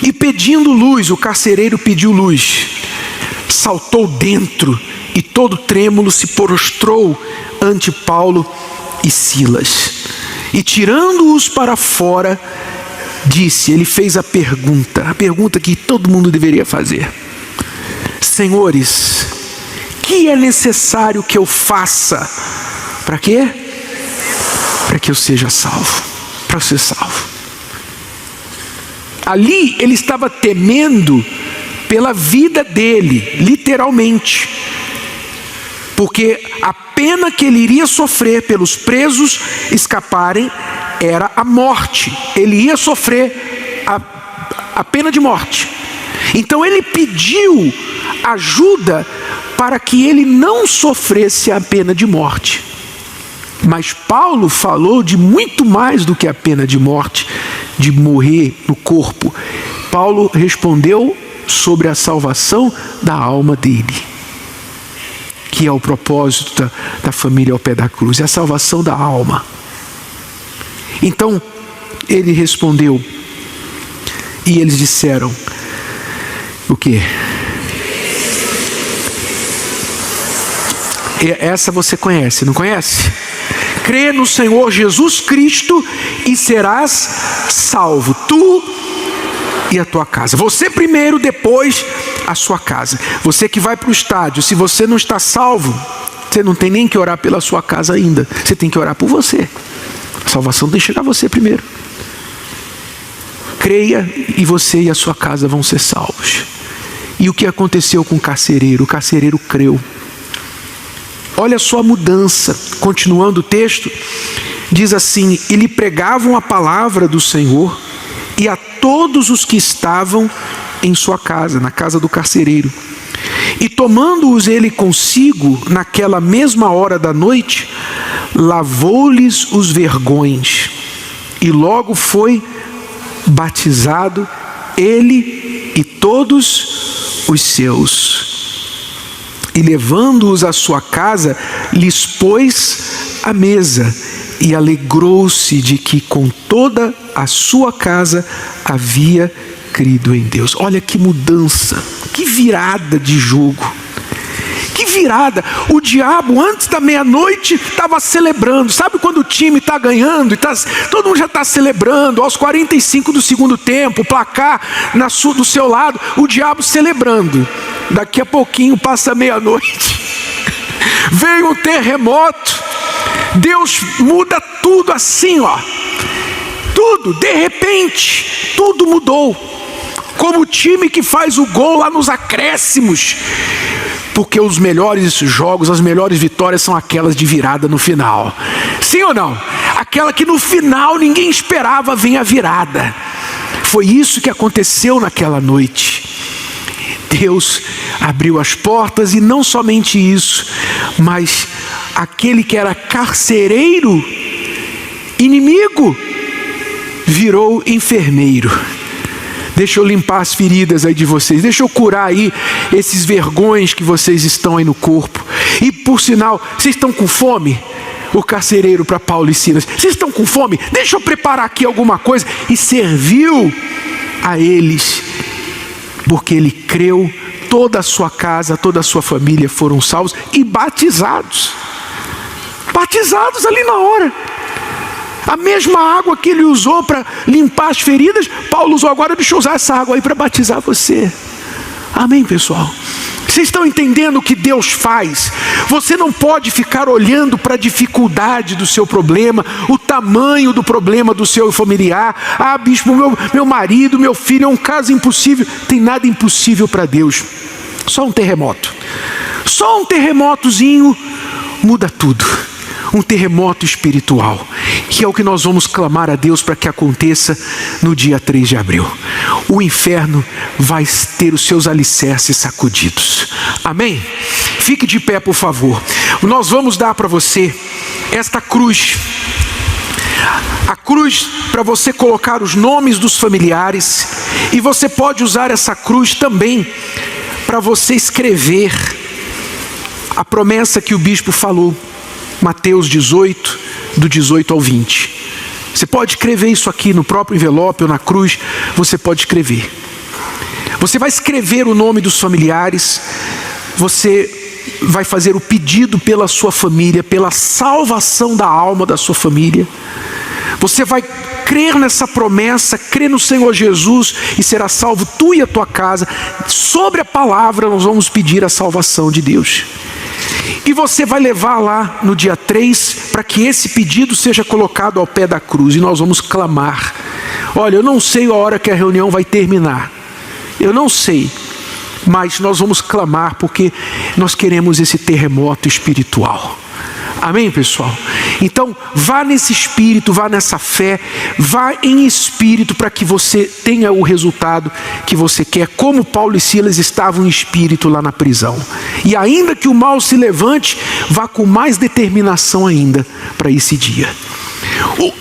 E pedindo luz, o carcereiro pediu luz. Saltou dentro e todo trêmulo se prostrou ante Paulo e Silas. E tirando-os para fora, ele fez a pergunta que todo mundo deveria fazer: senhores, que é necessário que eu faça? Para quê? Para que eu seja salvo, para ser salvo. Ali ele estava temendo pela vida dele, literalmente, porque a pena que ele iria sofrer pelos presos escaparem era a morte. Ele ia sofrer a pena de morte. Então ele pediu ajuda para que ele não sofresse a pena de morte. Mas Paulo falou de muito mais do que a pena de morte, de morrer no corpo. Paulo respondeu sobre a salvação da alma dele, que é o propósito da família ao pé da cruz, é a salvação da alma. Então ele respondeu, e eles disseram o quê? Essa você conhece, não conhece? Crê no Senhor Jesus Cristo e serás salvo, tu e a tua casa. Você primeiro, depois a sua casa. Você que vai para o estádio, se você não está salvo, você não tem nem que orar pela sua casa ainda. Você tem que orar por você. A salvação tem que chegar a você primeiro. Creia e você e a sua casa vão ser salvos. E o que aconteceu com o carcereiro? O carcereiro creu. Olha só a mudança. Continuando o texto, diz assim: e lhe pregavam a palavra do Senhor e a todos os que estavam em sua casa, na casa do carcereiro. E tomando-os ele consigo, naquela mesma hora da noite, lavou-lhes os vergões, e logo foi batizado ele e todos os seus. E levando-os à sua casa, lhes pôs à mesa, e alegrou-se de que com toda a sua casa havia crido em Deus. Olha que mudança, que virada de jogo, que virada. O diabo antes da meia-noite estava celebrando. Sabe quando o time está ganhando e todo mundo já está celebrando, aos 45 do segundo tempo, o placar do seu lado, o diabo celebrando. Daqui a pouquinho passa meia-noite, vem um terremoto, Deus muda tudo assim, ó. Tudo, de repente, tudo mudou. Como o time que faz o gol lá nos acréscimos. Porque os melhores jogos, as melhores vitórias são aquelas de virada no final. Sim ou não? Aquela que no final ninguém esperava, vem a virada. Foi isso que aconteceu naquela noite. Deus abriu as portas, e não somente isso, mas aquele que era carcereiro, inimigo, virou enfermeiro. Deixa eu limpar as feridas aí de vocês, deixa eu curar aí esses vergões que vocês estão aí no corpo. E por sinal, vocês estão com fome? O carcereiro para Paulo e Silas: vocês estão com fome? Deixa eu preparar aqui alguma coisa. E serviu a eles, porque ele creu. Toda a sua casa, toda a sua família foram salvos e batizados. Batizados ali na hora. A mesma água que ele usou para limpar as feridas, Paulo usou agora. Deixa eu usar essa água aí para batizar você. Amém, pessoal? Vocês estão entendendo o que Deus faz? Você não pode ficar olhando para a dificuldade do seu problema, o tamanho do problema do seu familiar. Ah, bispo, meu marido, meu filho, é um caso impossível. Tem nada impossível para Deus. Só um terremoto. Só um terremotozinho muda tudo. Um terremoto espiritual, que é o que nós vamos clamar a Deus para que aconteça no dia 3 de abril. O inferno vai ter os seus alicerces sacudidos. Amém? Fique de pé, por favor. Nós vamos dar para você esta cruz. A cruz para você colocar os nomes dos familiares, e você pode usar essa cruz também para você escrever a promessa que o bispo falou, Mateus 18, do 18 ao 20. Você pode escrever isso aqui no próprio envelope ou na cruz, você pode escrever. Você vai escrever o nome dos familiares, você vai fazer o pedido pela sua família, pela salvação da alma da sua família. Você vai crer nessa promessa, crer no Senhor Jesus e será salvo tu e a tua casa. Sobre a palavra nós vamos pedir a salvação de Deus. E você vai levar lá no dia 3 para que esse pedido seja colocado ao pé da cruz. E nós vamos clamar. Olha, eu não sei a hora que a reunião vai terminar. Eu não sei. Mas nós vamos clamar porque nós queremos esse terremoto espiritual. Amém, pessoal? Então, vá nesse espírito, vá nessa fé, vá em espírito para que você tenha o resultado que você quer, como Paulo e Silas estavam em espírito lá na prisão. E ainda que o mal se levante, vá com mais determinação ainda para esse dia.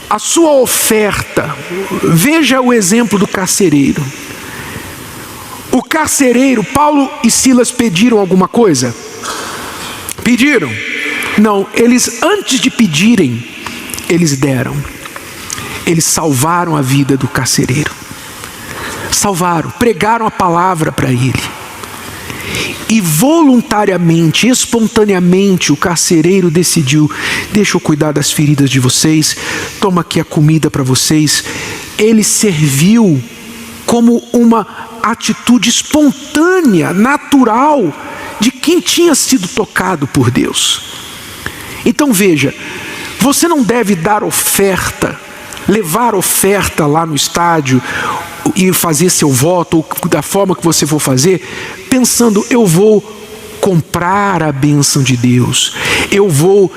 A sua oferta, veja o exemplo do carcereiro. O carcereiro, Paulo e Silas pediram alguma coisa? Pediram? Não, eles antes de pedirem, eles deram. Eles salvaram a vida do carcereiro. Salvaram, pregaram a palavra para ele. E voluntariamente, espontaneamente, o carcereiro decidiu: deixa eu cuidar das feridas de vocês, toma aqui a comida para vocês. Ele serviu como uma atitude espontânea, natural, de quem tinha sido tocado por Deus. Então veja, você não deve dar oferta, levar oferta lá no estádio e fazer seu voto, ou da forma que você for fazer, pensando: eu vou comprar a bênção de Deus, eu vou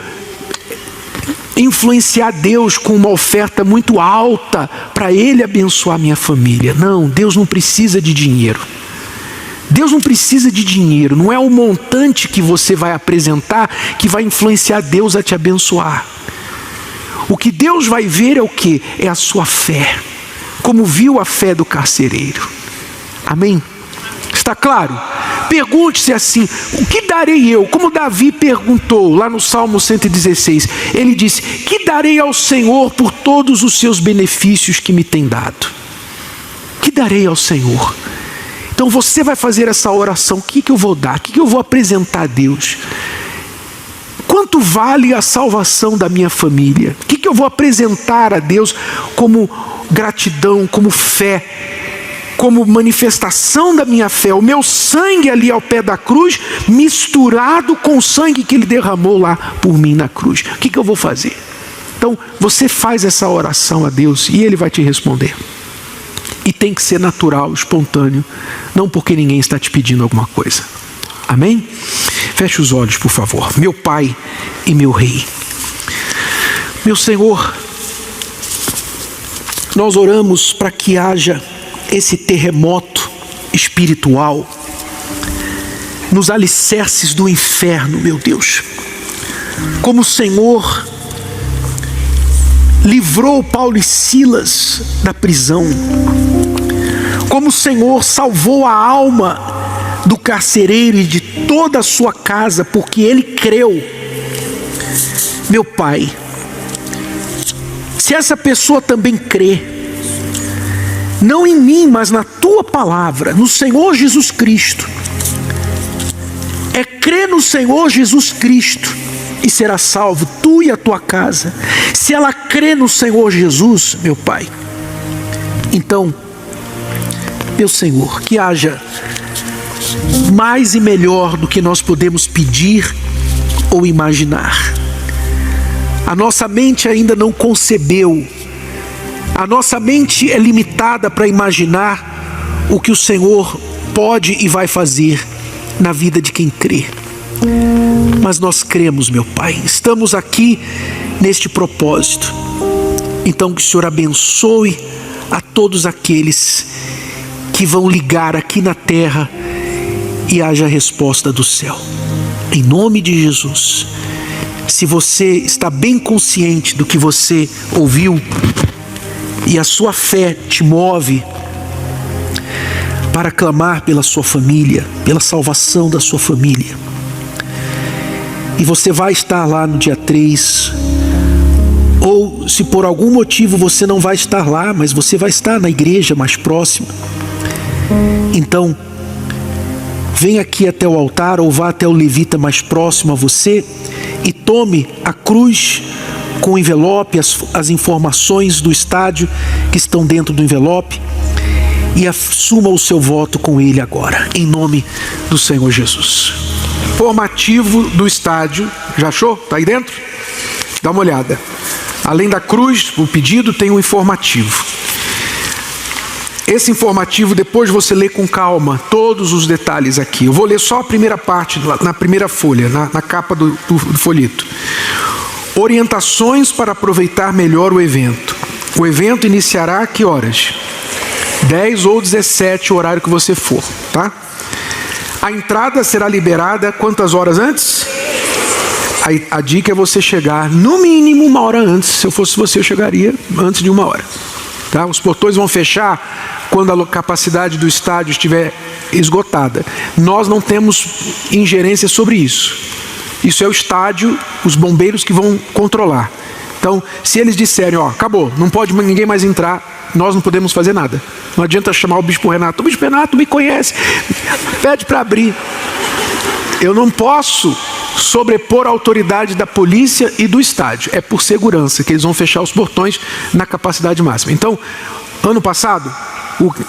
influenciar Deus com uma oferta muito alta para Ele abençoar minha família. Não, Deus não precisa de dinheiro. Deus não precisa de dinheiro, não é o montante que você vai apresentar que vai influenciar Deus a te abençoar. O que Deus vai ver é o quê? É a sua fé, como viu a fé do carcereiro. Amém? Está claro? Pergunte-se assim: o que darei eu? Como Davi perguntou lá no Salmo 116, ele disse: que darei ao Senhor por todos os seus benefícios que me tem dado? Que darei ao Senhor? Então você vai fazer essa oração: o que eu vou dar? O que eu vou apresentar a Deus? Quanto vale a salvação da minha família? O que eu vou apresentar a Deus como gratidão, como fé, como manifestação da minha fé? O meu sangue ali ao pé da cruz, misturado com o sangue que Ele derramou lá por mim na cruz. O que eu vou fazer? Então você faz essa oração a Deus e Ele vai te responder. E tem que ser natural, espontâneo, não porque ninguém está te pedindo alguma coisa. Amém? Feche os olhos, por favor. Meu Pai e meu Rei, meu Senhor, nós oramos para que haja esse terremoto espiritual nos alicerces do inferno, meu Deus. Como o Senhor livrou Paulo e Silas da prisão, como o Senhor salvou a alma do carcereiro e de toda a sua casa, porque ele creu. Meu Pai, se essa pessoa também crê, não em mim, mas na Tua palavra, no Senhor Jesus Cristo, é crer no Senhor Jesus Cristo e será salvo tu e a tua casa. Se ela crê no Senhor Jesus, meu Pai, então, meu Senhor, que haja mais e melhor do que nós podemos pedir ou imaginar. A nossa mente ainda não concebeu, a nossa mente é limitada para imaginar o que o Senhor pode e vai fazer, na vida de quem crê. Mas nós cremos, meu Pai, estamos aqui neste propósito. Então que o Senhor abençoe a todos aqueles que vão ligar aqui na terra e haja resposta do céu. Em nome de Jesus. Se você está bem consciente do que você ouviu e a sua fé te move para clamar pela sua família, pela salvação da sua família, e você vai estar lá no dia 3, ou se por algum motivo você não vai estar lá, mas você vai estar na igreja mais próxima, então vem aqui até o altar ou vá até o levita mais próximo a você e tome a cruz com o envelope, as informações do estádio que estão dentro do envelope, e assuma o seu voto com ele agora, em nome do Senhor Jesus. Formativo do estádio, já achou? Está aí dentro? Dá uma olhada. Além da cruz, o pedido, tem um informativo. Esse informativo, depois você lê com calma todos os detalhes aqui. Eu vou ler só a primeira parte, na primeira folha, na capa do folheto. Orientações para aproveitar melhor o evento. O evento iniciará a que horas? 10 ou 17, o horário que você for, tá? A entrada será liberada quantas horas antes? A dica é você chegar no mínimo 1 hora antes. Se eu fosse você, eu chegaria antes de 1 hora. Tá? Os portões vão fechar quando a capacidade do estádio estiver esgotada. Nós não temos ingerência sobre isso. Isso é o estádio, os bombeiros que vão controlar. Então, se eles disserem, ó, acabou, não pode ninguém mais entrar, nós não podemos fazer nada. Não adianta chamar o Bispo Renato. O Bispo Renato me conhece, pede para abrir. Eu não posso sobrepor a autoridade da polícia e do estádio. É por segurança que eles vão fechar os portões na capacidade máxima. Então, ano passado,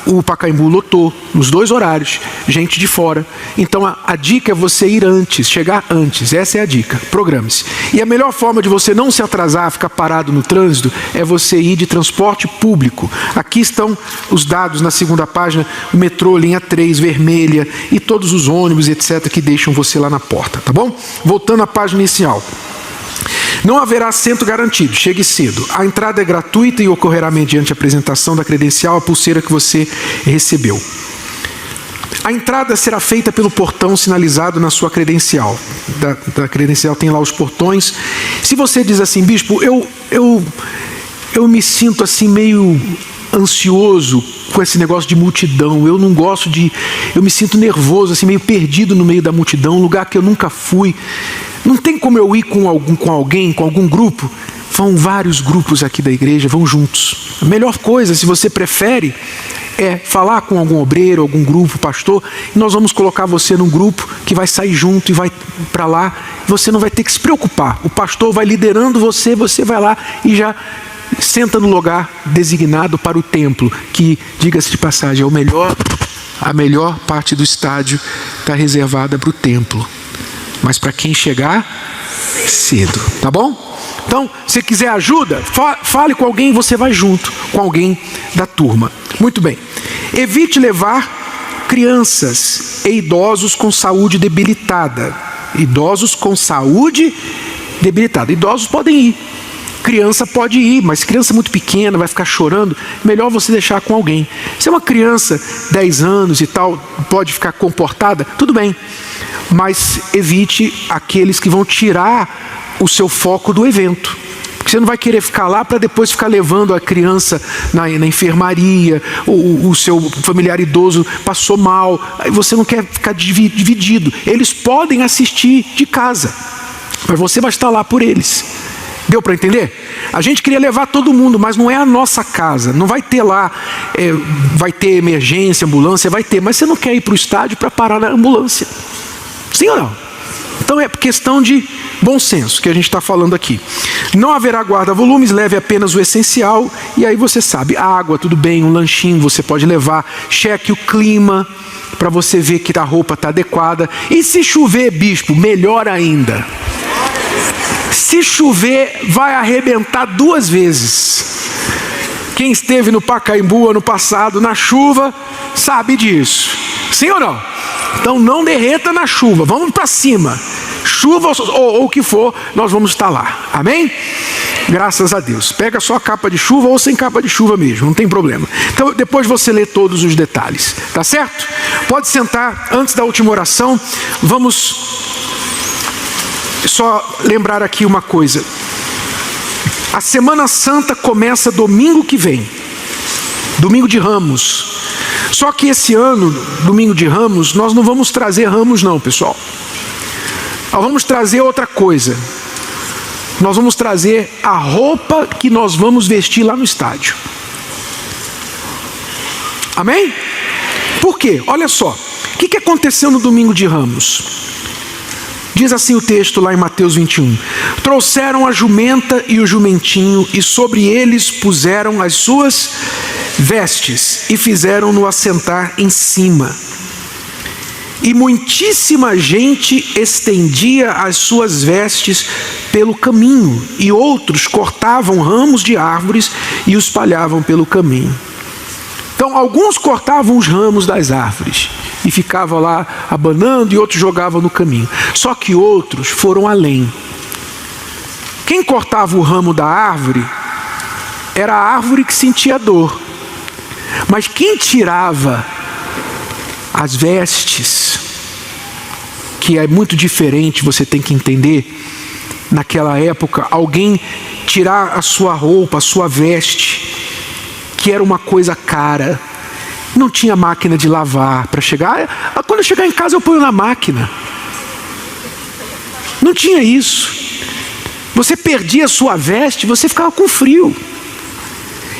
o Pacaembu lotou nos 2 horários, gente de fora. Então a dica é você ir antes, chegar antes. Essa é a dica, programe-se. E a melhor forma de você não se atrasar, ficar parado no trânsito, é você ir de transporte público. Aqui estão os dados na segunda página, o metrô, linha 3, vermelha, e todos os ônibus, etc., que deixam você lá na porta, tá bom? Voltando à página inicial. Não haverá assento garantido, chegue cedo. A entrada é gratuita e ocorrerá mediante a apresentação da credencial, a pulseira que você recebeu. A entrada será feita pelo portão sinalizado na sua credencial. Da credencial tem lá os portões. Se você diz assim, bispo, eu me sinto assim meio ansioso com esse negócio de multidão, eu não gosto eu me sinto nervoso, assim meio perdido no meio da multidão, um lugar que eu nunca fui. Não tem como eu ir com algum grupo? Vão vários grupos aqui da igreja, vão juntos. A melhor coisa, se você prefere, é falar com algum obreiro, algum grupo, pastor, e nós vamos colocar você num grupo que vai sair junto e vai para lá. Você não vai ter que se preocupar. O pastor vai liderando você, você vai lá e já senta no lugar designado para o templo, que, diga-se de passagem, a melhor parte do estádio está reservada para o templo. Mas para quem chegar cedo, tá bom? Então, se quiser ajuda, fale com alguém, você vai junto com alguém da turma. Muito bem. Evite levar crianças e idosos com saúde debilitada. Idosos com saúde debilitada. Idosos podem ir. Criança pode ir, mas criança muito pequena, vai ficar chorando, melhor você deixar com alguém. Se é uma criança, 10 anos e tal, pode ficar comportada, tudo bem. Mas evite aqueles que vão tirar o seu foco do evento. Porque você não vai querer ficar lá para depois ficar levando a criança na enfermaria, o seu familiar idoso passou mal, aí você não quer ficar dividido. Eles podem assistir de casa, mas você vai estar lá por eles. Deu para entender? A gente queria levar todo mundo, mas não é a nossa casa. Não vai ter lá, vai ter emergência, ambulância, vai ter. Mas você não quer ir para o estádio para parar na ambulância. Sim ou não? Então é questão de bom senso que a gente está falando aqui. Não haverá guarda-volumes, leve apenas o essencial. E aí você sabe, água, tudo bem, um lanchinho você pode levar. Cheque o clima para você ver que a roupa está adequada. E se chover, bispo, melhor ainda. Se chover, vai arrebentar 2 vezes. Quem esteve no Pacaembu ano passado na chuva, sabe disso. Sim ou não? Então não derreta na chuva, vamos para cima. Chuva ou o que for, nós vamos estar lá. Amém? Graças a Deus. Pega só a capa de chuva ou sem capa de chuva mesmo, não tem problema. Então depois você lê todos os detalhes, tá certo? Pode sentar. Antes da última oração, vamos só lembrar aqui uma coisa. A Semana Santa começa domingo que vem, domingo de Ramos. Só que esse ano, domingo de Ramos, nós não vamos trazer ramos não, pessoal. Nós vamos trazer outra coisa. Nós vamos trazer a roupa que nós vamos vestir lá no estádio. Amém? Por quê? Olha só. O que aconteceu no domingo de Ramos? Diz assim o texto lá em Mateus 21. Trouxeram a jumenta e o jumentinho, e sobre eles puseram as suas vestes, e fizeram-no assentar em cima. E muitíssima gente estendia as suas vestes pelo caminho, e outros cortavam ramos de árvores e os espalhavam pelo caminho. Então alguns cortavam os ramos das árvores e ficavam lá abanando, e outros jogavam no caminho. Só que outros foram além. Quem cortava o ramo da árvore era a árvore que sentia dor. Mas quem tirava as vestes, que é muito diferente, você tem que entender, naquela época, alguém tirar a sua roupa, a sua veste, que era uma coisa cara, não tinha máquina de lavar para chegar. Quando eu chegar em casa eu ponho na máquina. Não tinha isso. Você perdia a sua veste, você ficava com frio.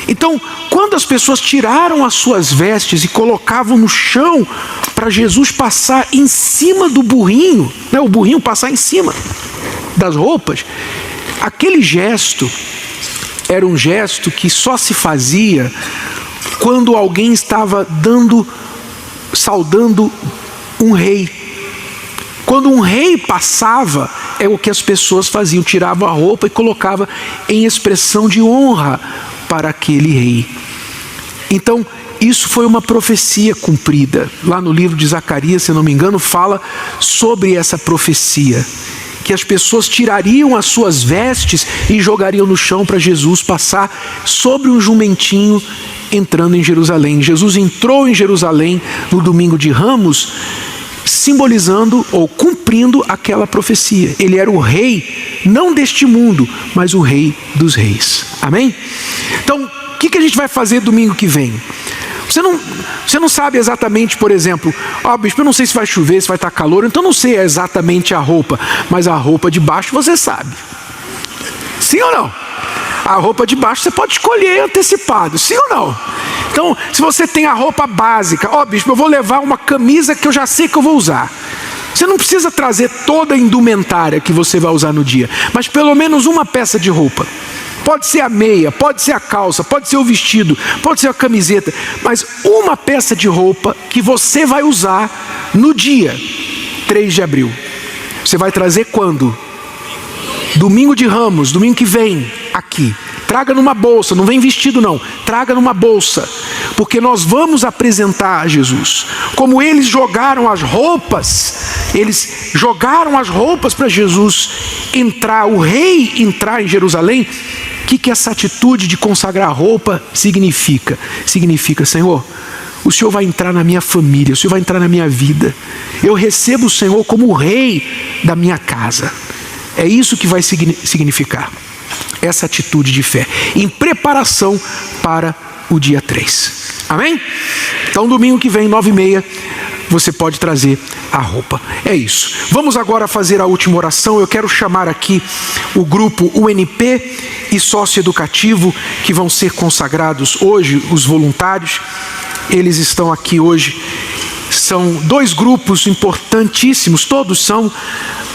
Então, quando as pessoas tiraram as suas vestes e colocavam no chão para Jesus passar em cima do burrinho, né, o burrinho passar em cima das roupas, aquele gesto era um gesto que só se fazia quando alguém estava saudando um rei. Quando um rei passava, é o que as pessoas faziam, tiravam a roupa e colocavam em expressão de honra para aquele rei. Então, isso foi uma profecia cumprida. Lá no livro de Zacarias, se não me engano, fala sobre essa profecia, que as pessoas tirariam as suas vestes e jogariam no chão para Jesus passar sobre um jumentinho entrando em Jerusalém. Jesus entrou em Jerusalém no domingo de Ramos, simbolizando ou cumprindo aquela profecia. Ele era o rei, não deste mundo, mas o rei dos reis. Amém? Então, o que a gente vai fazer domingo que vem? Você não sabe exatamente, por exemplo, bispo, eu não sei se vai chover, se vai estar calor, então não sei exatamente a roupa, mas a roupa de baixo você sabe. Sim ou não? A roupa de baixo você pode escolher antecipado, sim ou não? Então, se você tem a roupa básica, bispo, eu vou levar uma camisa que eu já sei que eu vou usar. Você não precisa trazer toda a indumentária que você vai usar no dia, mas pelo menos uma peça de roupa. Pode ser a meia, pode ser a calça, pode ser o vestido, pode ser a camiseta, mas uma peça de roupa que você vai usar no dia 3 de abril. Você vai trazer quando? Domingo de Ramos, domingo que vem, aqui. Traga numa bolsa, não vem vestido não, traga numa bolsa, porque nós vamos apresentar a Jesus. Como eles jogaram as roupas para Jesus entrar, o rei entrar em Jerusalém. O que essa atitude de consagrar a roupa significa? Significa, Senhor, o Senhor vai entrar na minha família, o Senhor vai entrar na minha vida. Eu recebo o Senhor como o rei da minha casa. É isso que vai significar essa atitude de fé, em preparação para o dia 3. Amém? Então domingo que vem, 9h30, você pode trazer a roupa. É isso. Vamos agora fazer a última oração. Eu quero chamar aqui o grupo UNP e socioeducativo, que vão ser consagrados hoje, os voluntários. Eles estão aqui hoje. São 2 grupos importantíssimos, todos são,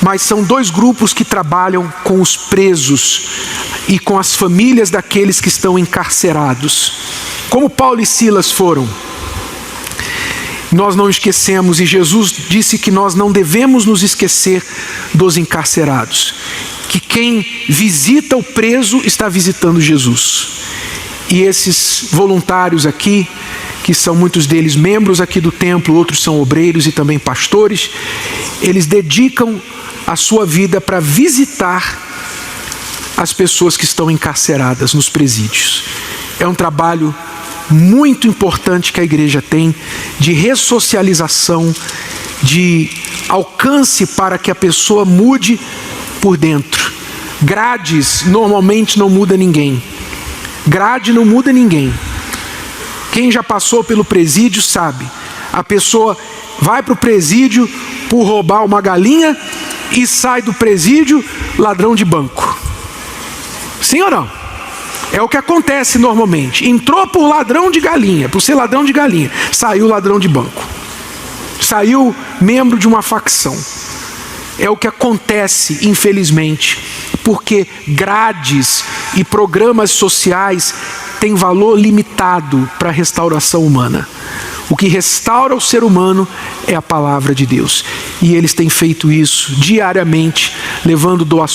mas são 2 grupos que trabalham com os presos e com as famílias daqueles que estão encarcerados. Como Paulo e Silas foram. Nós não esquecemos, e Jesus disse que nós não devemos nos esquecer dos encarcerados, que quem visita o preso está visitando Jesus. E esses voluntários aqui, que são muitos deles membros aqui do templo, outros são obreiros e também pastores, eles dedicam a sua vida para visitar as pessoas que estão encarceradas nos presídios. É um trabalho muito importante que a igreja tem de ressocialização, de alcance para que a pessoa mude por dentro. Grades normalmente não muda ninguém. Grade não muda ninguém. Quem já passou pelo presídio sabe. A pessoa vai para o presídio por roubar uma galinha e sai do presídio ladrão de banco. Sim ou não? É o que acontece normalmente. Entrou por ladrão de galinha, por ser ladrão de galinha, saiu ladrão de banco. Saiu membro de uma facção. É o que acontece, infelizmente, porque grades e programas sociais têm valor limitado para a restauração humana. O que restaura o ser humano é a palavra de Deus. E eles têm feito isso diariamente, levando doações